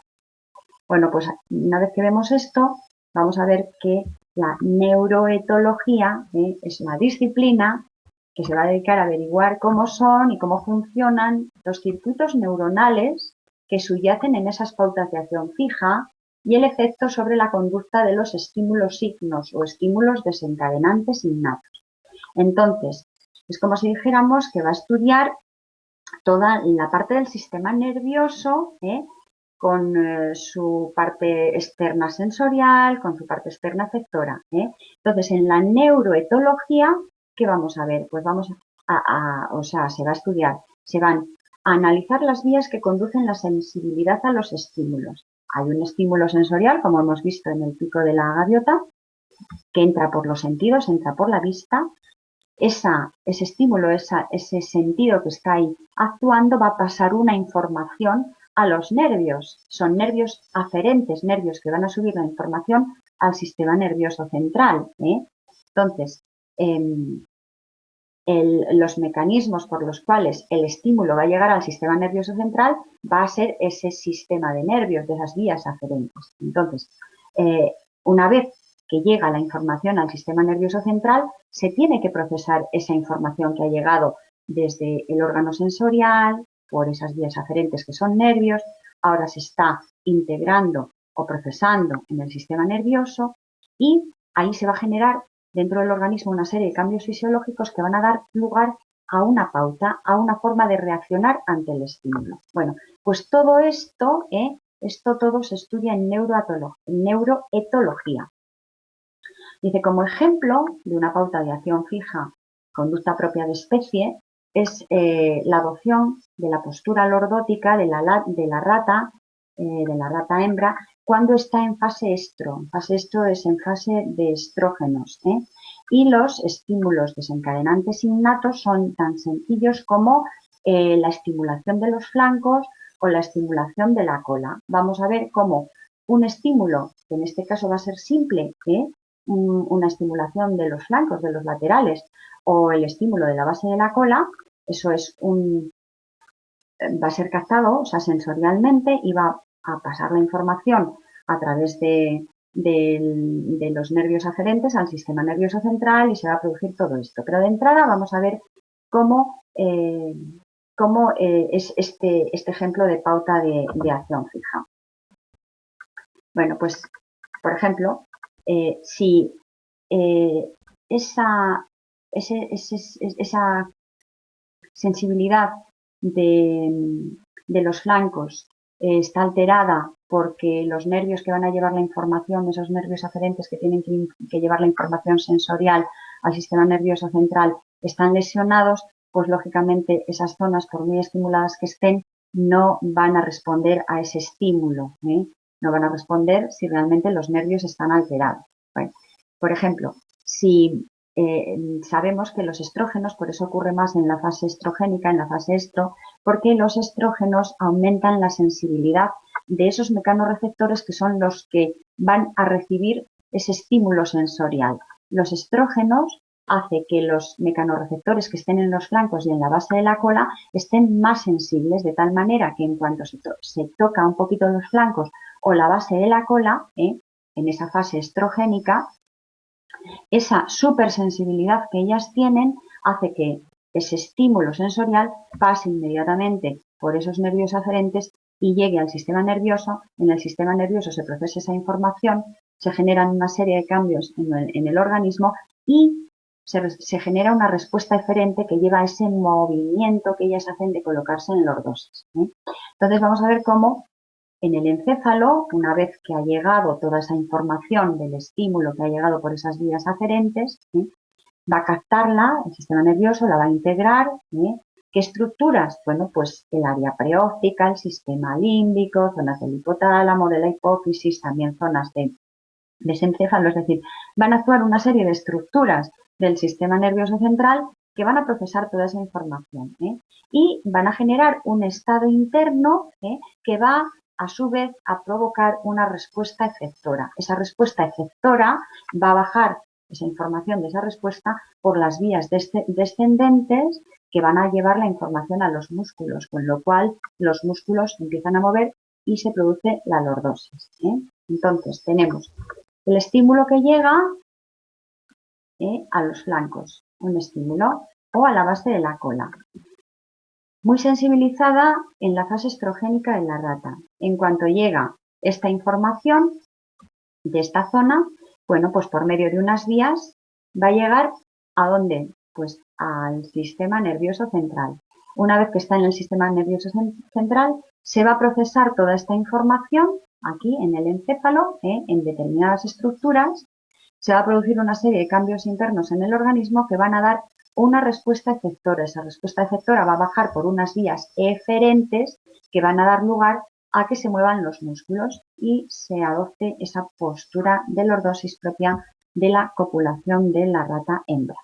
S1: Bueno, pues una vez que vemos esto, vamos a ver que la neuroetología es una disciplina que se va a dedicar a averiguar cómo son y cómo funcionan los circuitos neuronales que subyacen en esas pautas de acción fija y el efecto sobre la conducta de los estímulos signos o estímulos desencadenantes innatos. Entonces, es como si dijéramos que va a estudiar toda la parte del sistema nervioso, con su parte externa sensorial, con su parte externa efectora. Entonces, en la neuroetología, ¿qué vamos a ver? Pues vamos o sea, se va a estudiar, se van a analizar las vías que conducen la sensibilidad a los estímulos. Hay un estímulo sensorial, como hemos visto en el pico de la gaviota, que entra por los sentidos, entra por la vista. Ese estímulo, ese sentido que está ahí actuando va a pasar una información a los nervios. Son nervios aferentes, nervios que van a subir la información al sistema nervioso central. Entonces, los mecanismos por los cuales el estímulo va a llegar al sistema nervioso central va a ser ese sistema de nervios, de esas vías aferentes. Entonces, una vez que llega la información al sistema nervioso central, se tiene que procesar esa información que ha llegado desde el órgano sensorial, por esas vías aferentes que son nervios, ahora se está integrando o procesando en el sistema nervioso y ahí se va a generar dentro del organismo una serie de cambios fisiológicos que van a dar lugar a una pauta, a una forma de reaccionar ante el estímulo. Bueno, pues todo esto, todo se estudia en neuroetología. Dice, como ejemplo de una pauta de acción fija, conducta propia de especie, es la adopción de la postura lordótica de la rata hembra, cuando está en fase estro. Fase estro es en fase de estrógenos. Y los estímulos desencadenantes innatos son tan sencillos como la estimulación de los flancos o la estimulación de la cola. Vamos a ver cómo un estímulo, que en este caso va a ser simple, una estimulación de los flancos, de los laterales, o el estímulo de la base de la cola, eso es va a ser captado, o sea, sensorialmente, y va a pasar la información a través de los nervios aferentes al sistema nervioso central y se va a producir todo esto. Pero de entrada vamos a ver cómo es este ejemplo de pauta de acción fija. Bueno, pues, por ejemplo, si esa sensibilidad de los flancos está alterada porque los nervios que van a llevar la información, esos nervios aferentes que tienen que llevar la información sensorial al sistema nervioso central, están lesionados, pues lógicamente esas zonas, por muy estimuladas que estén, no van a responder a ese estímulo, no van a responder si realmente los nervios están alterados. Bueno, por ejemplo, si sabemos que los estrógenos, por eso ocurre más en la fase estrogénica, en la fase estro, porque los estrógenos aumentan la sensibilidad de esos mecanorreceptores que son los que van a recibir ese estímulo sensorial. Los estrógenos hacen que los mecanorreceptores que estén en los flancos y en la base de la cola estén más sensibles, de tal manera que en cuanto se toca un poquito los flancos o la base de la cola, en esa fase estrogénica, esa supersensibilidad que ellas tienen hace que ese estímulo sensorial pase inmediatamente por esos nervios aferentes y llegue al sistema nervioso. En el sistema nervioso se procesa esa información, se generan una serie de cambios en el organismo y se genera una respuesta eferente que lleva a ese movimiento que ellas hacen de colocarse en lordosis. Entonces vamos a ver cómo en el encéfalo, una vez que ha llegado toda esa información del estímulo que ha llegado por esas vías aferentes, va a captarla, el sistema nervioso la va a integrar. ¿Qué estructuras? Bueno, pues el área preóptica, el sistema límbico, zonas del hipotálamo, de la hipófisis, también zonas de ese encéfalo, es decir, van a actuar una serie de estructuras del sistema nervioso central que van a procesar toda esa información y van a generar un estado interno que va a su vez a provocar una respuesta efectora. Esa respuesta efectora va a bajar esa información de esa respuesta por las vías descendentes que van a llevar la información a los músculos, con lo cual los músculos empiezan a mover y se produce la lordosis. Entonces tenemos el estímulo que llega a los flancos, un estímulo, o a la base de la cola. Muy sensibilizada en la fase estrogénica de la rata. En cuanto llega esta información de esta zona, bueno, pues por medio de unas vías va a llegar ¿a dónde? Pues al sistema nervioso central. Una vez que está en el sistema nervioso central, se va a procesar toda esta información aquí en el encéfalo, en determinadas estructuras. Se va a producir una serie de cambios internos en el organismo que van a dar una respuesta efectora. Esa respuesta efectora va a bajar por unas vías eferentes que van a dar lugar a que se muevan los músculos y se adopte esa postura de lordosis propia de la copulación de la rata hembra.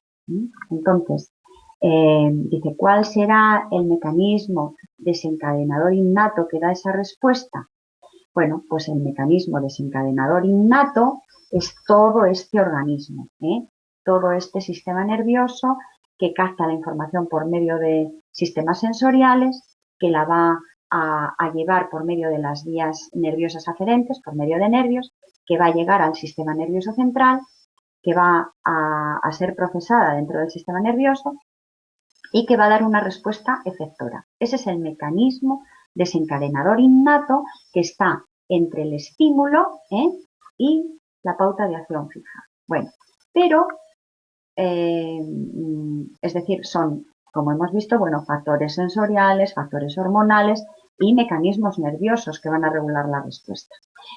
S1: Entonces, dice, ¿cuál será el mecanismo desencadenador innato que da esa respuesta? Bueno, pues el mecanismo desencadenador innato es todo este organismo, todo este sistema nervioso que capta la información por medio de sistemas sensoriales, que la va a llevar por medio de las vías nerviosas aferentes, por medio de nervios, que va a llegar al sistema nervioso central, que va a ser procesada dentro del sistema nervioso y que va a dar una respuesta efectora. Ese es el mecanismo desencadenador innato que está entre el estímulo y la pauta de acción fija. Bueno, pero, es decir, son, como hemos visto, bueno, factores sensoriales, factores hormonales y mecanismos nerviosos que van a regular la respuesta.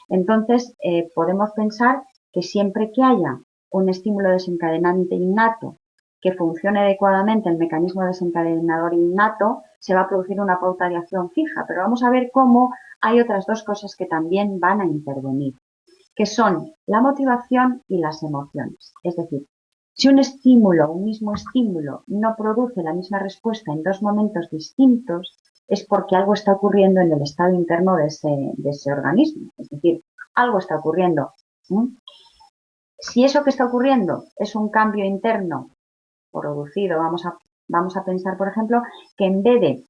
S1: Entonces, podemos pensar que siempre que haya un estímulo desencadenante innato que funcione adecuadamente el mecanismo desencadenador innato, se va a producir una pauta de acción fija. Pero vamos a ver cómo hay otras dos cosas que también van a intervenir, que son la motivación y las emociones. Es decir, si un estímulo, un mismo estímulo, no produce la misma respuesta en dos momentos distintos, es porque algo está ocurriendo en el estado interno de ese organismo. Es decir, algo está ocurriendo. Si eso que está ocurriendo es un cambio interno producido, vamos a pensar, por ejemplo, que en vez de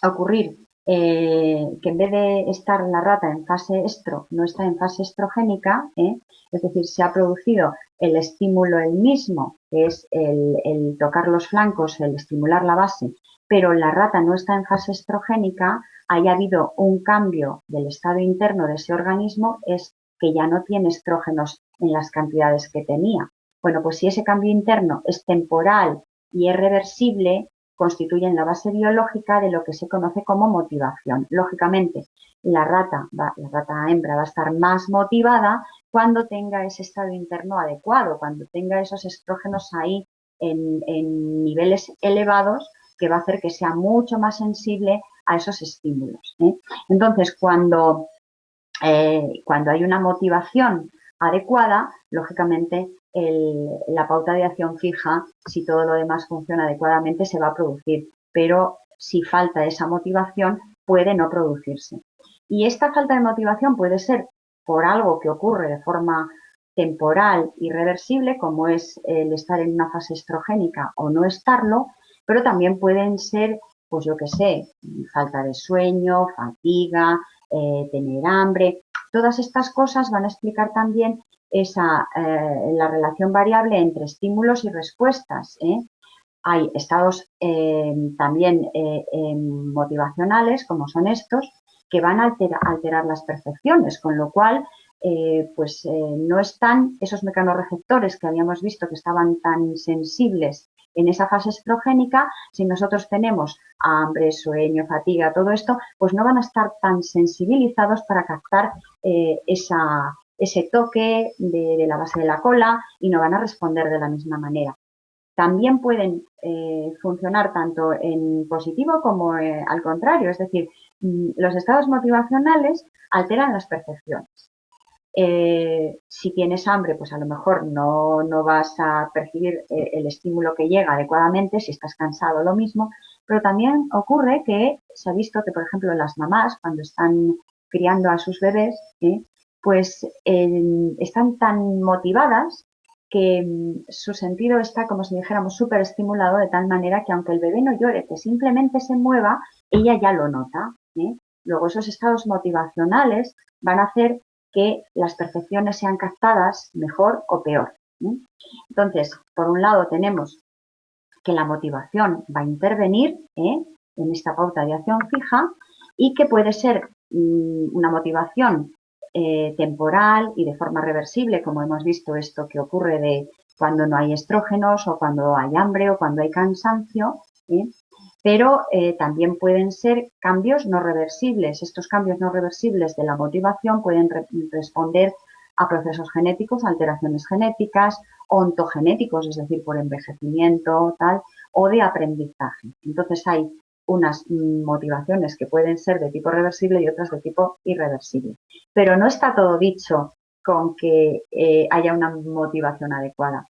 S1: ocurrir, que en vez de estar la rata en fase estro, no está en fase estrogénica, es decir, se ha producido el estímulo el mismo, que es el tocar los flancos, el estimular la base, pero la rata no está en fase estrogénica, haya habido un cambio del estado interno de ese organismo, es que ya no tiene estrógenos en las cantidades que tenía. Bueno, pues si ese cambio interno es temporal y es reversible, constituyen la base biológica de lo que se conoce como motivación. Lógicamente, la rata hembra va a estar más motivada cuando tenga ese estado interno adecuado, cuando tenga esos estrógenos ahí en niveles elevados, que va a hacer que sea mucho más sensible a esos estímulos. Entonces, cuando hay una motivación adecuada, lógicamente la pauta de acción fija, si todo lo demás funciona adecuadamente, se va a producir, pero si falta esa motivación, puede no producirse. Y esta falta de motivación puede ser por algo que ocurre de forma temporal y reversible, como es el estar en una fase estrogénica o no estarlo, pero también pueden ser, pues yo qué sé, falta de sueño, fatiga, tener hambre. Todas estas cosas van a explicar también la relación variable entre estímulos y respuestas. Hay estados también motivacionales, como son estos, que van a alterar las percepciones, con lo cual no están esos mecanorreceptores que habíamos visto que estaban tan sensibles en esa fase estrogénica. Si nosotros tenemos hambre, sueño, fatiga, todo esto, pues no van a estar tan sensibilizados para captar ese toque de la base de la cola y no van a responder de la misma manera. También pueden funcionar tanto en positivo como al contrario, es decir, los estados motivacionales alteran las percepciones. Si tienes hambre, pues a lo mejor no vas a percibir el estímulo que llega adecuadamente, si estás cansado lo mismo, pero también ocurre que se ha visto que, por ejemplo, las mamás cuando están criando a sus bebés, pues están tan motivadas que su sentido está, como si dijéramos, súper estimulado, de tal manera que aunque el bebé no llore, que simplemente se mueva, ella ya lo nota. Luego esos estados motivacionales van a hacer que las percepciones sean captadas mejor o peor. Entonces, por un lado tenemos que la motivación va a intervenir en esta pauta de acción fija y que puede ser una motivación temporal y de forma reversible, como hemos visto esto que ocurre de cuando no hay estrógenos o cuando hay hambre o cuando hay cansancio, pero también pueden ser cambios no reversibles. Estos cambios no reversibles de la motivación pueden responder a procesos genéticos, alteraciones genéticas, ontogenéticos, es decir, por envejecimiento, tal, o de aprendizaje. Entonces hay unas motivaciones que pueden ser de tipo reversible y otras de tipo irreversible. Pero no está todo dicho con que haya una motivación adecuada.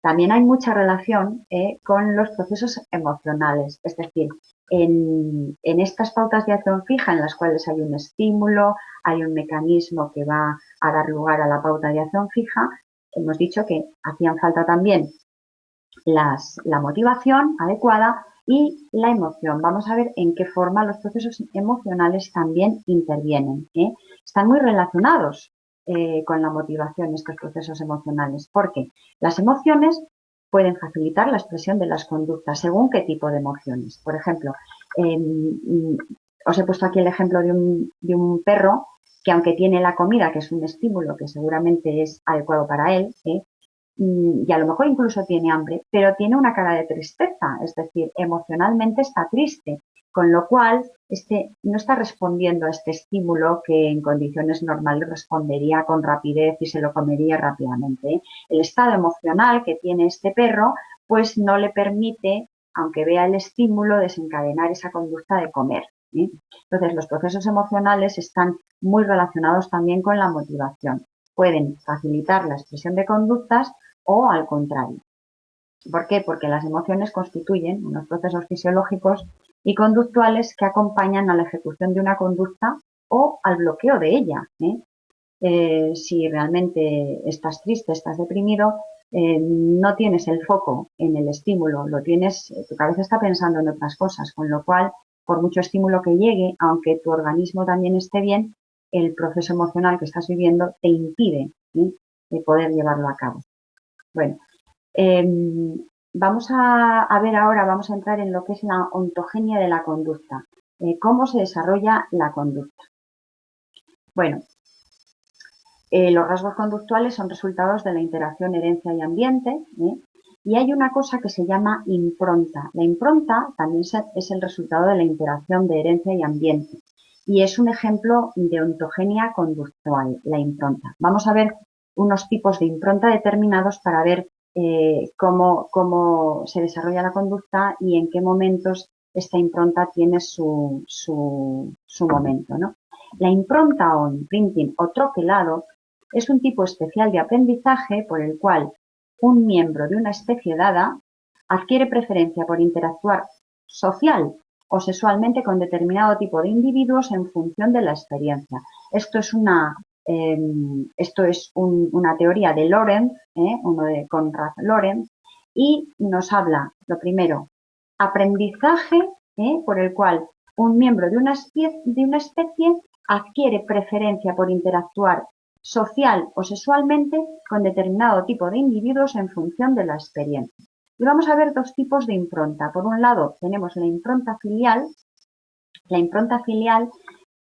S1: También hay mucha relación con los procesos emocionales, es decir, En estas pautas de acción fija, en las cuales hay un estímulo, hay un mecanismo que va a dar lugar a la pauta de acción fija, hemos dicho que hacían falta también la motivación adecuada y la emoción. Vamos a ver en qué forma los procesos emocionales también intervienen. Están muy relacionados con la motivación estos procesos emocionales, porque las emociones pueden facilitar la expresión de las conductas según qué tipo de emociones. Por ejemplo, os he puesto aquí el ejemplo de un perro que, aunque tiene la comida, que es un estímulo que seguramente es adecuado para él, y a lo mejor incluso tiene hambre, pero tiene una cara de tristeza, es decir, emocionalmente está triste, con lo cual no está respondiendo a este estímulo que en condiciones normales respondería con rapidez y se lo comería rápidamente. El estado emocional que tiene este perro pues no le permite, aunque vea el estímulo, desencadenar esa conducta de comer. Entonces, los procesos emocionales están muy relacionados también con la motivación. Pueden facilitar la expresión de conductas o al contrario. ¿Por qué? Porque las emociones constituyen unos procesos fisiológicos y conductuales que acompañan a la ejecución de una conducta o al bloqueo de ella. Si realmente estás triste, estás deprimido, no tienes el foco en el estímulo, tu cabeza está pensando en otras cosas, con lo cual, por mucho estímulo que llegue, aunque tu organismo también esté bien, el proceso emocional que estás viviendo te impide de poder llevarlo a cabo. Bueno, vamos a ver ahora, vamos a entrar en lo que es la ontogenia de la conducta, cómo se desarrolla la conducta. Bueno, los rasgos conductuales son resultados de la interacción herencia y ambiente, y hay una cosa que se llama impronta. La impronta también es el resultado de la interacción de herencia y ambiente y es un ejemplo de ontogenia conductual, la impronta. Vamos a ver unos tipos de impronta determinados para ver cómo se desarrolla la conducta y en qué momentos esta impronta tiene su momento, ¿no? La impronta o imprinting o troquelado es un tipo especial de aprendizaje por el cual un miembro de una especie dada adquiere preferencia por interactuar social o sexualmente con determinado tipo de individuos en función de la experiencia. Esto es una teoría de Lorenz, uno de Konrad Lorenz, y nos habla, lo primero, aprendizaje por el cual un miembro de una especie adquiere preferencia por interactuar social o sexualmente con determinado tipo de individuos en función de la experiencia. Y vamos a ver dos tipos de impronta. Por un lado tenemos la impronta filial. La impronta filial,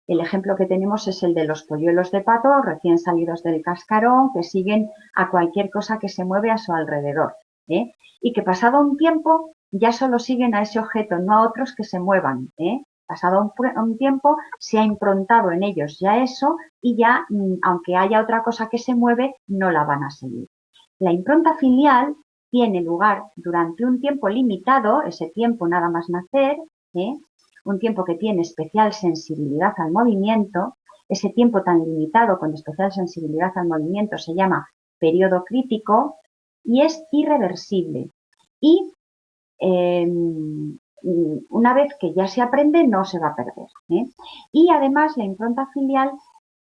S1: el ejemplo que tenemos es el de los polluelos de pato recién salidos del cascarón que siguen a cualquier cosa que se mueve a su alrededor, y que pasado un tiempo ya solo siguen a ese objeto, no a otros que se muevan. Pasado un tiempo se ha improntado en ellos ya eso y ya, aunque haya otra cosa que se mueve, no la van a seguir. La impronta filial tiene lugar durante un tiempo limitado, ese tiempo nada más nacer, un tiempo que tiene especial sensibilidad al movimiento. Ese tiempo tan limitado con especial sensibilidad al movimiento se llama periodo crítico y es irreversible. Y una vez que ya se aprende, no se va a perder. Y además la impronta filial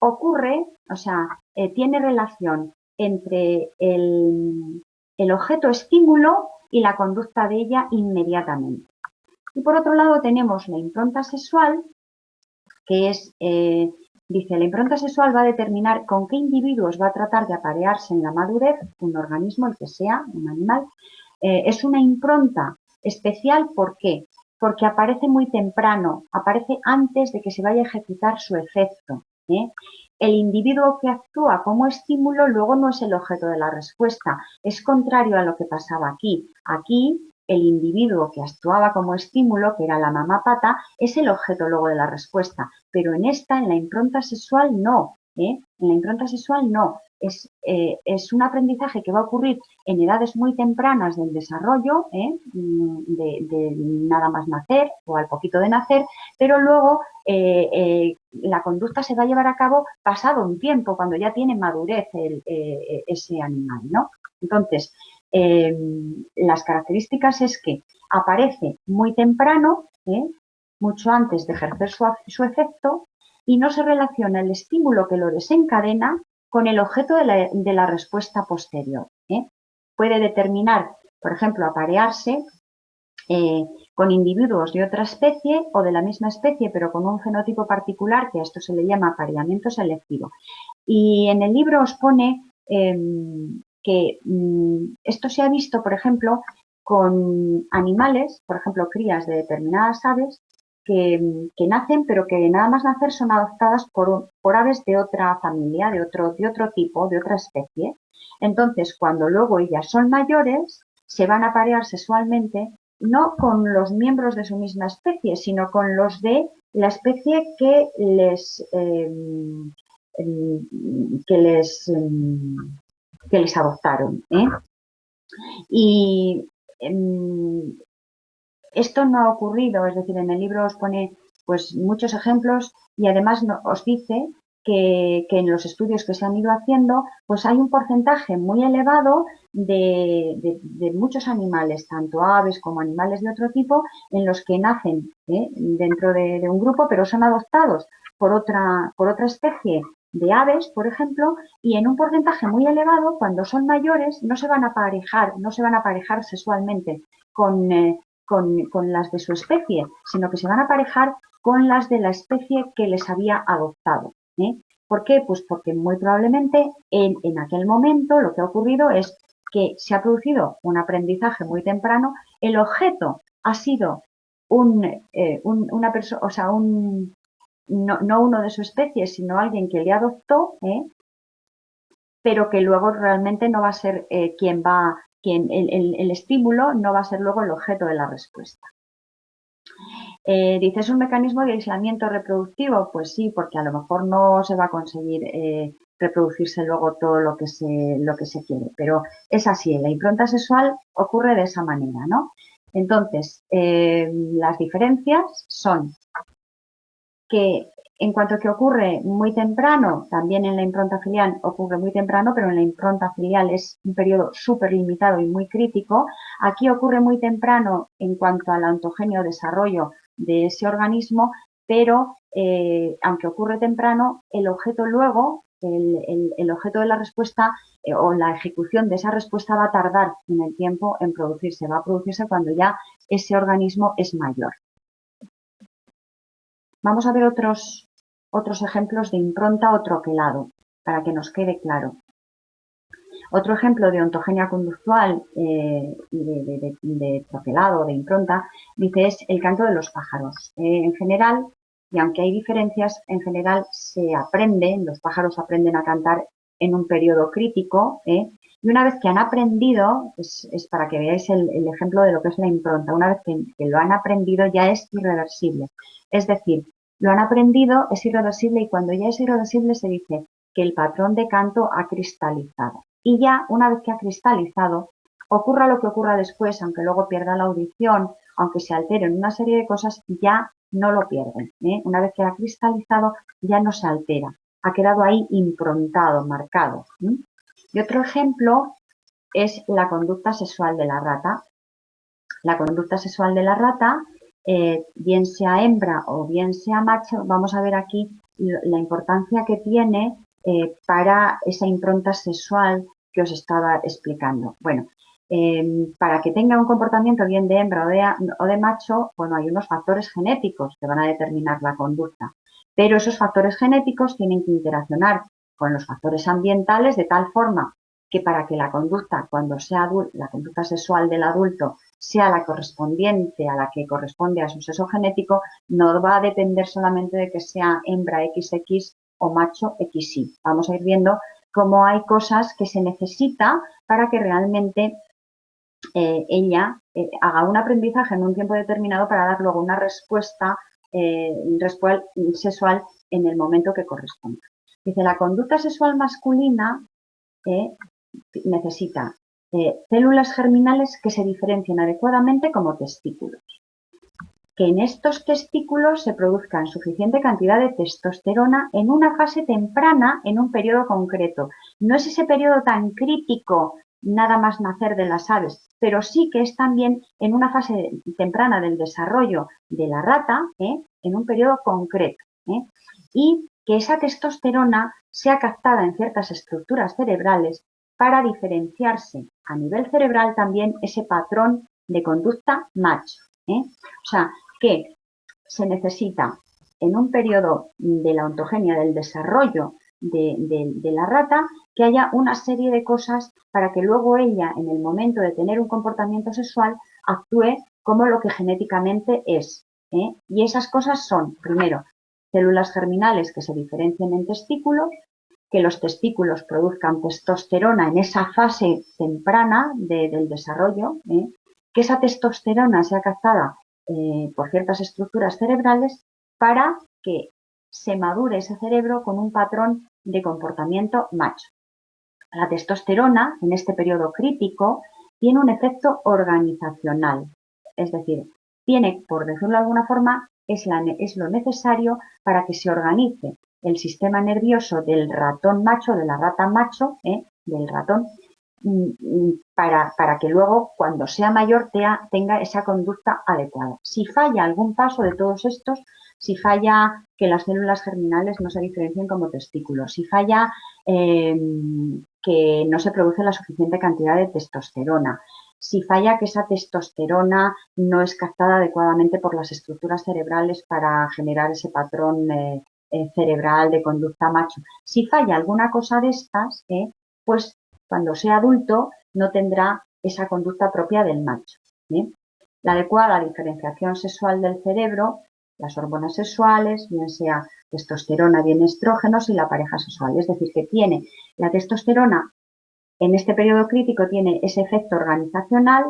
S1: ocurre, o sea, tiene relación entre el objeto estímulo y la conducta de ella inmediatamente. Y por otro lado tenemos la impronta sexual, que es, dice, la impronta sexual va a determinar con qué individuos va a tratar de aparearse en la madurez, un organismo, el que sea, un animal. Es una impronta especial, ¿por qué? Porque aparece muy temprano, aparece antes de que se vaya a ejecutar su efecto. El individuo que actúa como estímulo luego no es el objeto de la respuesta, es contrario a lo que pasaba aquí. Aquí el individuo que actuaba como estímulo, que era la mamá pata, es el objeto luego de la respuesta, pero en la impronta sexual no. En la impronta sexual no. Es un aprendizaje que va a ocurrir en edades muy tempranas del desarrollo, de nada más nacer o al poquito de nacer, pero luego la conducta se va a llevar a cabo pasado un tiempo, cuando ya tiene madurez ese animal, ¿no? Entonces, las características es que aparece muy temprano, mucho antes de ejercer su efecto y no se relaciona el estímulo que lo desencadena con el objeto de la respuesta posterior. Puede determinar, por ejemplo, aparearse con individuos de otra especie o de la misma especie, pero con un fenotipo particular, que a esto se le llama apareamiento selectivo. Y en el libro os pone que esto se ha visto, por ejemplo, con animales, por ejemplo, crías de determinadas aves, que nacen, pero que nada más nacer son adoptadas por aves de otra familia, de otro tipo, de otra especie. Entonces, cuando luego ellas son mayores, se van a aparear sexualmente no con los miembros de su misma especie, sino con los de la especie que les adoptaron. Y esto no ha ocurrido, es decir, en el libro os pone pues muchos ejemplos y además os dice que en los estudios que se han ido haciendo, pues hay un porcentaje muy elevado de muchos animales, tanto aves como animales de otro tipo, en los que nacen dentro de un grupo, pero son adoptados por otra especie de aves, por ejemplo, y en un porcentaje muy elevado, cuando son mayores, no se van a aparejar sexualmente con las de su especie, sino que se van a aparejar con las de la especie que les había adoptado. ¿Por qué? Pues porque muy probablemente en aquel momento lo que ha ocurrido es que se ha producido un aprendizaje muy temprano, el objeto ha sido una persona, o sea, no uno de su especie, sino alguien que le adoptó, pero que luego realmente no va a ser el estímulo no va a ser luego el objeto de la respuesta. ¿Dices un mecanismo de aislamiento reproductivo? Pues sí, porque a lo mejor no se va a conseguir reproducirse luego todo lo que se quiere, pero es así, la impronta sexual ocurre de esa manera, ¿no? Entonces, las diferencias son que en cuanto que ocurre muy temprano, también en la impronta filial ocurre muy temprano, pero en la impronta filial es un periodo súper limitado y muy crítico. Aquí ocurre muy temprano en cuanto al ontogenio desarrollo de ese organismo, pero aunque ocurre temprano, el objeto luego, el objeto de la respuesta o la ejecución de esa respuesta va a tardar en el tiempo en producirse, va a producirse cuando ya ese organismo es mayor. Vamos a ver otros ejemplos de impronta o troquelado, para que nos quede claro. Otro ejemplo de ontogenia conductual y de troquelado o de impronta, dice, es el canto de los pájaros. En general, y aunque hay diferencias, en general se aprende, los pájaros aprenden a cantar en un periodo crítico, y una vez que han aprendido, es para que veáis el ejemplo de lo que es la impronta, una vez que lo han aprendido ya es irreversible. Es decir, lo han aprendido, es irreversible y cuando ya es irreversible se dice que el patrón de canto ha cristalizado. Y ya, una vez que ha cristalizado, ocurra lo que ocurra después, aunque luego pierda la audición, aunque se alteren una serie de cosas, ya no lo pierden. Una vez que ha cristalizado, ya no se altera. Ha quedado ahí improntado, marcado. Y otro ejemplo es la conducta sexual de la rata. La conducta sexual de la rata, bien sea hembra o bien sea macho, vamos a ver aquí la importancia que tiene para esa impronta sexual que os estaba explicando. Bueno, para que tenga un comportamiento bien de hembra o de macho, bueno, hay unos factores genéticos que van a determinar la conducta, pero esos factores genéticos tienen que interaccionar con los factores ambientales de tal forma que para que la conducta, cuando sea la conducta sexual del adulto, sea la correspondiente a la que corresponde a su sexo genético, no va a depender solamente de que sea hembra XX o macho XY. Vamos a ir viendo cómo hay cosas que se necesita para que realmente ella haga un aprendizaje en un tiempo determinado para dar luego una respuesta sexual en el momento que corresponda. Dice, la conducta sexual masculina necesita células germinales que se diferencien adecuadamente como testículos. Que en estos testículos se produzcan suficiente cantidad de testosterona en una fase temprana en un periodo concreto. No es ese periodo tan crítico nada más nacer de las aves, pero sí que es también en una fase temprana del desarrollo de la rata, en un periodo concreto, y que esa testosterona sea captada en ciertas estructuras cerebrales para diferenciarse a nivel cerebral también ese patrón de conducta macho. O sea, que se necesita en un periodo de la ontogenia, del desarrollo de la rata, que haya una serie de cosas para que luego ella, en el momento de tener un comportamiento sexual, actúe como lo que genéticamente es. Y esas cosas son, primero, células germinales que se diferencien en testículos, que los testículos produzcan testosterona en esa fase temprana del desarrollo, que esa testosterona sea captada por ciertas estructuras cerebrales para que se madure ese cerebro con un patrón de comportamiento macho. La testosterona, en este periodo crítico, tiene un efecto organizacional, es decir, tiene, por decirlo de alguna forma, es lo necesario para que se organice el sistema nervioso del ratón macho, de la rata macho, del ratón, para que luego, cuando sea mayor, tenga esa conducta adecuada. Si falla algún paso de todos estos, si falla que las células germinales no se diferencien como testículos, si falla que no se produce la suficiente cantidad de testosterona, si falla que esa testosterona no es captada adecuadamente por las estructuras cerebrales para generar ese patrón cerebral de conducta macho. Si falla alguna cosa de estas, pues cuando sea adulto no tendrá esa conducta propia del macho. La adecuada diferenciación sexual del cerebro, las hormonas sexuales, bien sea testosterona, bien estrógenos y la pareja sexual. Es decir, que tiene la testosterona en este periodo crítico, tiene ese efecto organizacional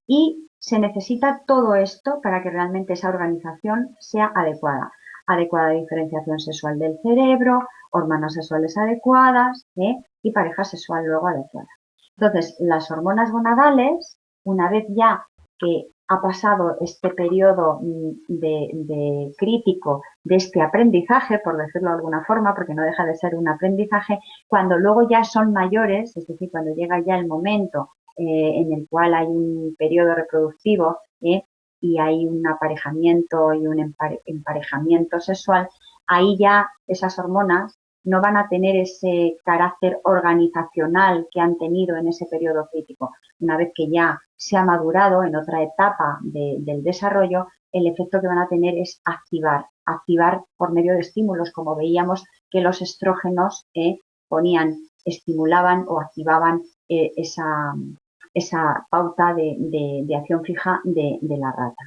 S1: y se necesita todo esto para que realmente esa organización sea adecuada. Adecuada diferenciación sexual del cerebro, hormonas sexuales adecuadas y pareja sexual luego adecuada. Entonces, las hormonas gonadales, una vez ya que ha pasado este periodo de crítico de este aprendizaje, por decirlo de alguna forma, porque no deja de ser un aprendizaje, cuando luego ya son mayores, es decir, cuando llega ya el momento en el cual hay un periodo reproductivo y hay un aparejamiento y un emparejamiento sexual, ahí ya esas hormonas no van a tener ese carácter organizacional que han tenido en ese periodo crítico. Una vez que ya se ha madurado en otra etapa del desarrollo, el efecto que van a tener es activar por medio de estímulos, como veíamos que los estrógenos estimulaban o activaban esa pauta de acción fija de la rata.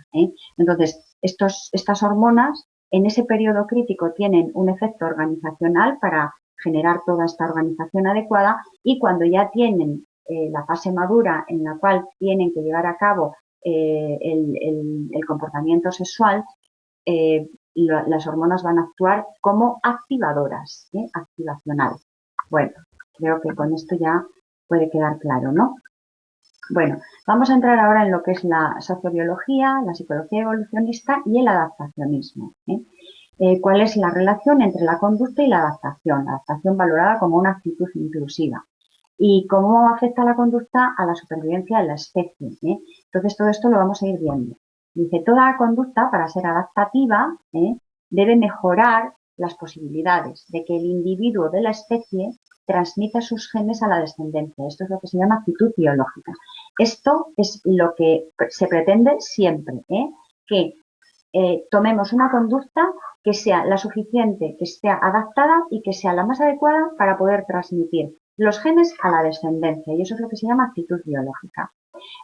S1: Entonces, estas hormonas en ese periodo crítico tienen un efecto organizacional para generar toda esta organización adecuada y cuando ya tienen la fase madura en la cual tienen que llevar a cabo el comportamiento sexual, las hormonas van a actuar como activadoras, activacionales. Bueno, creo que con esto ya puede quedar claro, ¿no? Bueno, vamos a entrar ahora en lo que es la sociobiología, la psicología evolucionista y el adaptacionismo. ¿Cuál es la relación entre la conducta y la adaptación? La adaptación valorada como una actitud inclusiva. ¿Y cómo afecta la conducta a la supervivencia de la especie? Entonces, todo esto lo vamos a ir viendo. Dice, toda conducta, para ser adaptativa, debe mejorar las posibilidades de que el individuo de la especie transmita sus genes a la descendencia. Esto es lo que se llama actitud biológica. Esto es lo que se pretende siempre, que tomemos una conducta que sea la suficiente, que esté adaptada y que sea la más adecuada para poder transmitir los genes a la descendencia. Y eso es lo que se llama actitud biológica.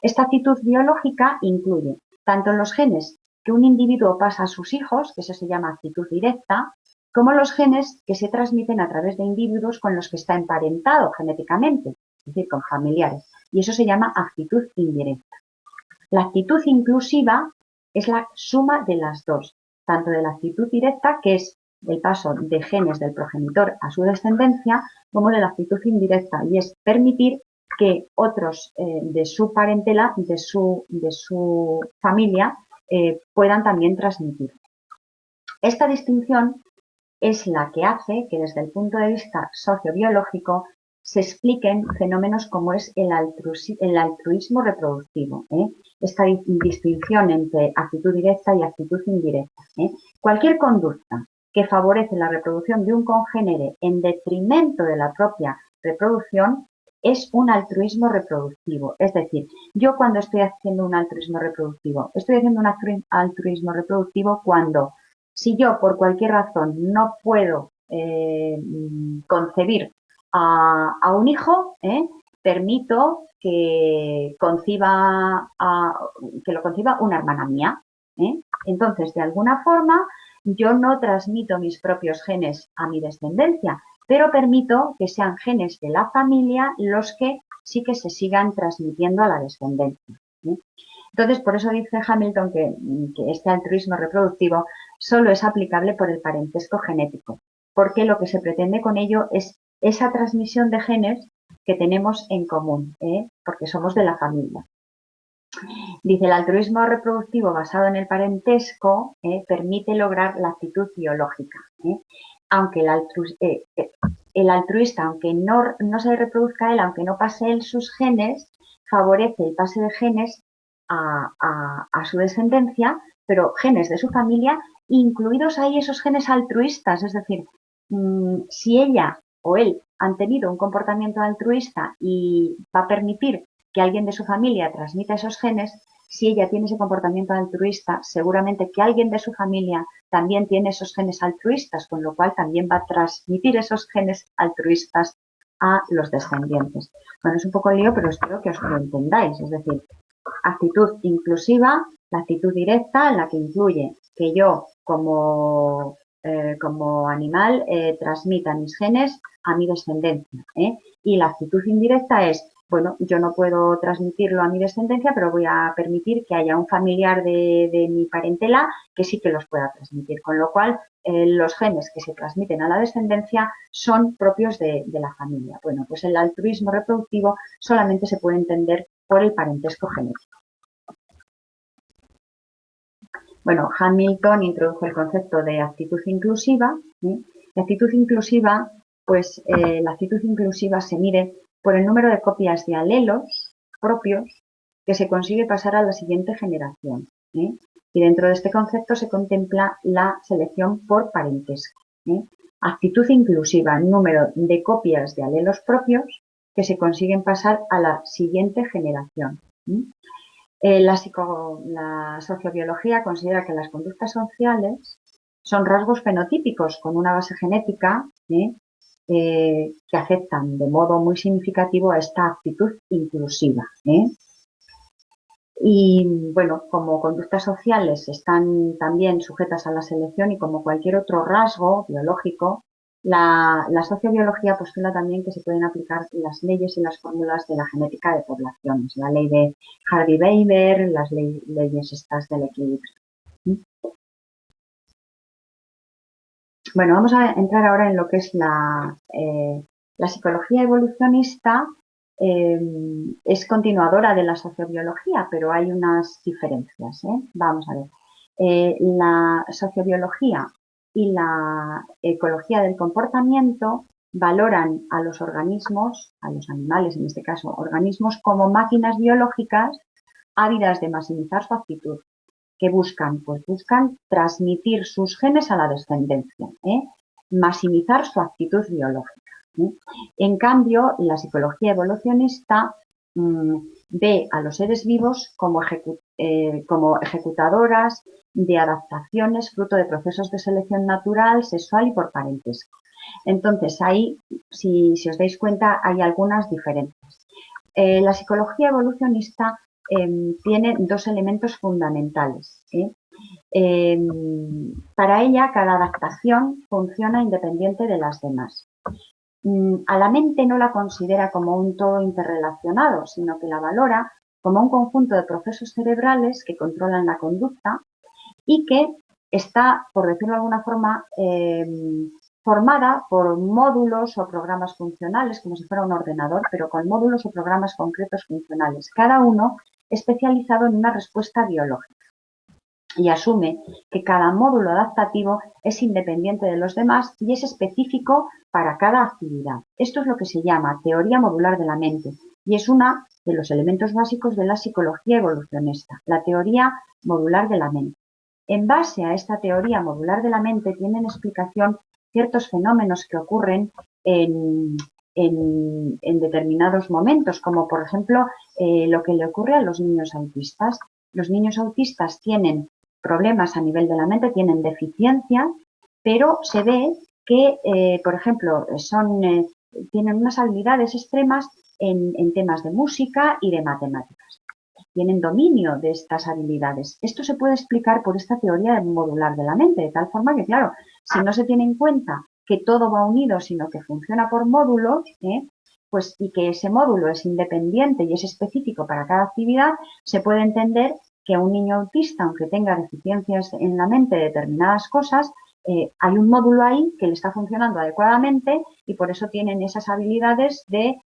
S1: Esta actitud biológica incluye tanto los genes que un individuo pasa a sus hijos, que eso se llama actitud directa, como los genes que se transmiten a través de individuos con los que está emparentado genéticamente, es decir, con familiares. Y eso se llama actitud indirecta. La actitud inclusiva es la suma de las dos, tanto de la actitud directa, que es el paso de genes del progenitor a su descendencia, como de la actitud indirecta, y es permitir que otros de su parentela, de su familia, puedan también transmitir. Esta distinción es la que hace que desde el punto de vista sociobiológico se expliquen fenómenos como es el altruismo reproductivo, esta distinción entre actitud directa y actitud indirecta. Cualquier conducta que favorece la reproducción de un congénere en detrimento de la propia reproducción es un altruismo reproductivo. Es decir, yo cuando estoy haciendo un altruismo reproductivo, estoy haciendo un altruismo reproductivo cuando, si yo por cualquier razón no puedo concebir a un hijo, permito que lo conciba una hermana mía. Entonces, de alguna forma, yo no transmito mis propios genes a mi descendencia, pero permito que sean genes de la familia los que sí que se sigan transmitiendo a la descendencia. Entonces, por eso dice Hamilton que este altruismo reproductivo solo es aplicable por el parentesco genético, porque lo que se pretende con ello es esa transmisión de genes que tenemos en común, porque somos de la familia. Dice, el altruismo reproductivo basado en el parentesco permite lograr la actitud biológica. Aunque el altruista, aunque no se reproduzca él, aunque no pase él sus genes, favorece el pase de genes a su descendencia, pero genes de su familia, incluidos ahí esos genes altruistas. Es decir, si ella o él han tenido un comportamiento altruista y va a permitir que alguien de su familia transmita esos genes, si ella tiene ese comportamiento altruista, seguramente que alguien de su familia también tiene esos genes altruistas, con lo cual también va a transmitir esos genes altruistas a los descendientes. Bueno, es un poco lío, pero espero que os lo entendáis. Es decir, actitud inclusiva, la actitud directa, en la que incluye que yo como animal transmita mis genes a mi descendencia. Y la actitud indirecta es, bueno, yo no puedo transmitirlo a mi descendencia, pero voy a permitir que haya un familiar de mi parentela que sí que los pueda transmitir, con lo cual los genes que se transmiten a la descendencia son propios de la familia. Bueno, pues el altruismo reproductivo solamente se puede entender por el parentesco genético. Bueno, Hamilton introdujo el concepto de actitud inclusiva. La actitud inclusiva, pues la actitud inclusiva se mide por el número de copias de alelos propios que se consigue pasar a la siguiente generación. Y dentro de este concepto se contempla la selección por parentesco. Actitud inclusiva, número de copias de alelos propios que se consiguen pasar a la siguiente generación. La sociobiología considera que las conductas sociales son rasgos fenotípicos con una base genética que afectan de modo muy significativo a esta actitud inclusiva. Y bueno, como conductas sociales están también sujetas a la selección y como cualquier otro rasgo biológico, la sociobiología postula también que se pueden aplicar las leyes y las fórmulas de la genética de poblaciones, la ley de Hardy-Weber, las leyes estas del equilibrio. Bueno, vamos a entrar ahora en lo que es la psicología evolucionista. Es continuadora de la sociobiología, pero hay unas diferencias. Vamos a ver. La sociobiología y la ecología del comportamiento valoran a los organismos, a los animales en este caso, organismos como máquinas biológicas ávidas de maximizar su actitud. ¿Qué buscan? Pues buscan transmitir sus genes a la descendencia, maximizar su actitud biológica. En cambio, la psicología evolucionista ve a los seres vivos como ejecutadoras de adaptaciones fruto de procesos de selección natural, sexual y por parentesco. Entonces, ahí, si os dais cuenta, hay algunas diferencias. La psicología evolucionista tiene dos elementos fundamentales. Para ella, cada adaptación funciona independiente de las demás. A la mente no la considera como un todo interrelacionado, sino que la valora como un conjunto de procesos cerebrales que controlan la conducta y que está, por decirlo de alguna forma, formada por módulos o programas funcionales, como si fuera un ordenador, pero con módulos o programas concretos funcionales, cada uno especializado en una respuesta biológica. y asume que cada módulo adaptativo es independiente de los demás y es específico para cada actividad. Esto es lo que se llama teoría modular de la mente y es uno de los elementos básicos de la psicología evolucionista, la teoría modular de la mente. En base a esta teoría modular de la mente tienen explicación ciertos fenómenos que ocurren en determinados momentos, como por ejemplo lo que le ocurre a los niños autistas. Los niños autistas tienen problemas a nivel de la mente, tienen deficiencias, pero se ve que, por ejemplo, tienen unas habilidades extremas en temas de música y de matemáticas. Tienen dominio de estas habilidades. Esto se puede explicar por esta teoría modular de la mente, de tal forma que, claro, si no se tiene en cuenta que todo va unido, sino que funciona por módulos, pues, y que ese módulo es independiente y es específico para cada actividad, se puede entender que un niño autista, aunque tenga deficiencias en la mente de determinadas cosas, hay un módulo ahí que le está funcionando adecuadamente y por eso tienen esas habilidades de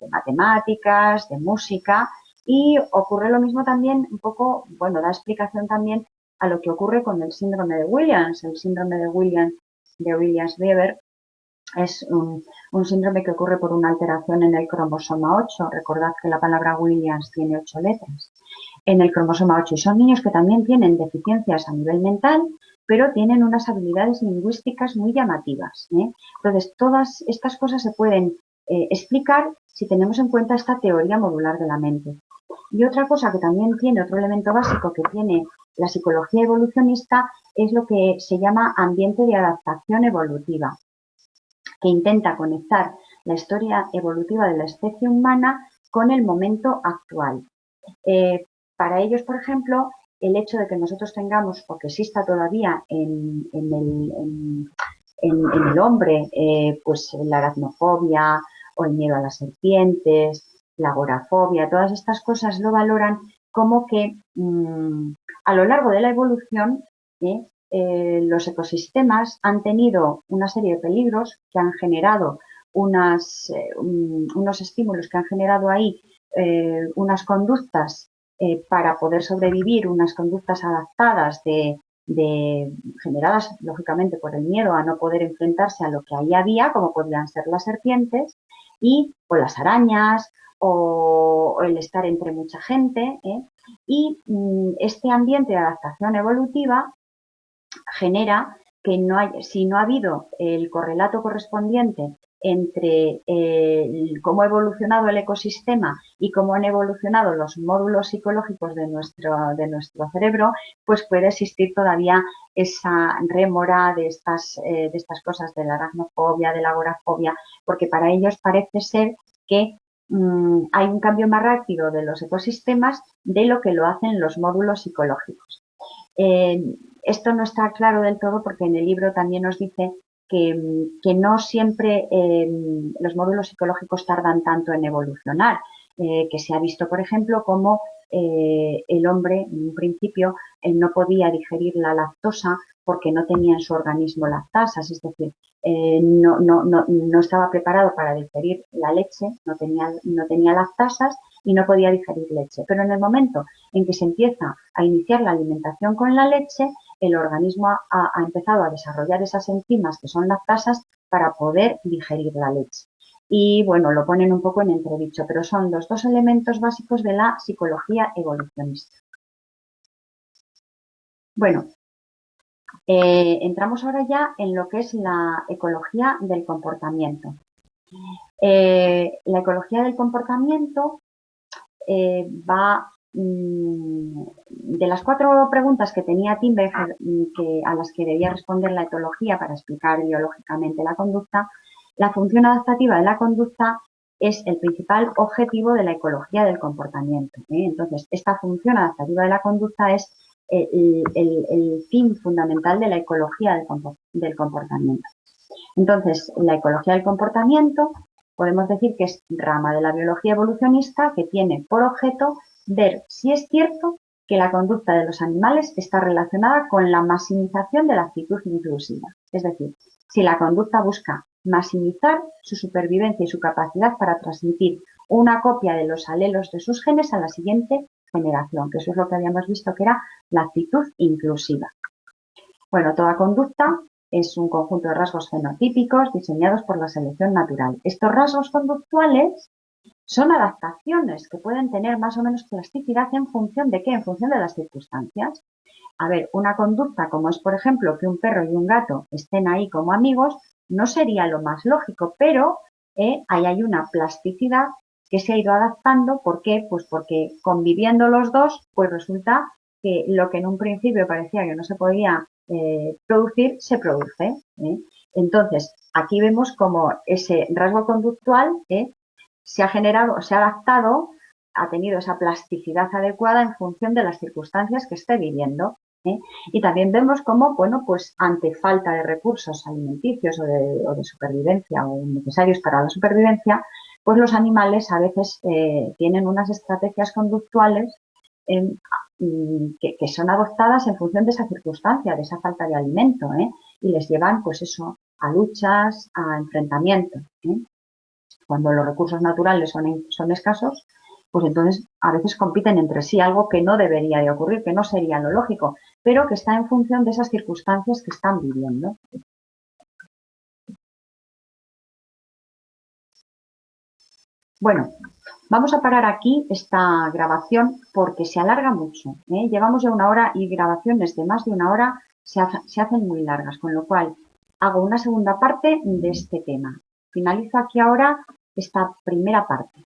S1: matemáticas, de música, y ocurre lo mismo también un poco, bueno, da explicación también a lo que ocurre con el síndrome de Williams. El síndrome de Williams-Weber es un síndrome que ocurre por una alteración en el cromosoma 8. Recordad que la palabra Williams tiene 8 letras. En el cromosoma 8. Y son niños que también tienen deficiencias a nivel mental, pero tienen unas habilidades lingüísticas muy llamativas. Entonces, todas estas cosas se pueden explicar si tenemos en cuenta esta teoría modular de la mente. Y otra cosa que también tiene, otro elemento básico que tiene la psicología evolucionista, es lo que se llama ambiente de adaptación evolutiva, que intenta conectar la historia evolutiva de la especie humana con el momento actual. Para ellos, por ejemplo, el hecho de que nosotros tengamos o que exista todavía en el hombre pues la aracnofobia o el miedo a las serpientes, la agorafobia, todas estas cosas lo valoran como que a lo largo de la evolución los ecosistemas han tenido una serie de peligros que han generado unos estímulos que han generado ahí unas conductas para poder sobrevivir, unas conductas adaptadas generadas lógicamente por el miedo a no poder enfrentarse a lo que ahí había, como podían ser las serpientes o las arañas o el estar entre mucha gente. Y este ambiente de adaptación evolutiva genera que si no ha habido el correlato correspondiente entre cómo ha evolucionado el ecosistema y cómo han evolucionado los módulos psicológicos de nuestro cerebro, pues puede existir todavía esa rémora de estas cosas, de la aracnofobia, de la agorafobia, porque para ellos parece ser que hay un cambio más rápido de los ecosistemas de lo que lo hacen los módulos psicológicos. Esto no está claro del todo porque en el libro también nos dice que no siempre los módulos psicológicos tardan tanto en evolucionar, que se ha visto, por ejemplo, como el hombre en un principio no podía digerir la lactosa porque no tenía en su organismo lactasas, es decir, no estaba preparado para digerir la leche, no tenía lactasas y no podía digerir leche. Pero en el momento en que se empieza a iniciar la alimentación con la leche, el organismo ha empezado a desarrollar esas enzimas que son lactasas para poder digerir la leche. Y bueno, lo ponen un poco en entredicho, pero son los dos elementos básicos de la psicología evolucionista. Bueno, entramos ahora ya en lo que es la ecología del comportamiento. La ecología del comportamiento va de las 4 preguntas que tenía Timberger a las que debía responder la etología para explicar biológicamente la conducta, la función adaptativa de la conducta es el principal objetivo de la ecología del comportamiento. Entonces, esta función adaptativa de la conducta es el fin fundamental de la ecología del comportamiento. Entonces, la ecología del comportamiento podemos decir que es rama de la biología evolucionista que tiene por objeto ver si es cierto que la conducta de los animales está relacionada con la maximización de la actitud inclusiva. Es decir, si la conducta busca maximizar su supervivencia y su capacidad para transmitir una copia de los alelos de sus genes a la siguiente generación, que eso es lo que habíamos visto que era la actitud inclusiva. Bueno, toda conducta es un conjunto de rasgos fenotípicos diseñados por la selección natural. Estos rasgos conductuales son adaptaciones que pueden tener más o menos plasticidad en función de qué, en función de las circunstancias. A ver, una conducta como es, por ejemplo, que un perro y un gato estén ahí como amigos, no sería lo más lógico, pero ahí hay una plasticidad que se ha ido adaptando. ¿Por qué? Pues porque conviviendo los dos, pues resulta que lo que en un principio parecía que no se podía producir, se produce. Entonces, aquí vemos como ese rasgo conductual se ha generado, se ha adaptado, ha tenido esa plasticidad adecuada en función de las circunstancias que esté viviendo. Y también vemos cómo, bueno, pues ante falta de recursos alimenticios o de supervivencia o necesarios para la supervivencia, pues los animales a veces tienen unas estrategias conductuales que son adoptadas en función de esa circunstancia, de esa falta de alimento, y les llevan, pues eso, a luchas, a enfrentamientos. Cuando los recursos naturales son escasos, pues entonces a veces compiten entre sí, algo que no debería de ocurrir, que no sería lo lógico, pero que está en función de esas circunstancias que están viviendo. Bueno, vamos a parar aquí esta grabación porque se alarga mucho. Llevamos ya una hora y grabaciones de más de una hora se hacen muy largas, con lo cual hago una segunda parte de este tema. Finalizo aquí ahora esta primera parte.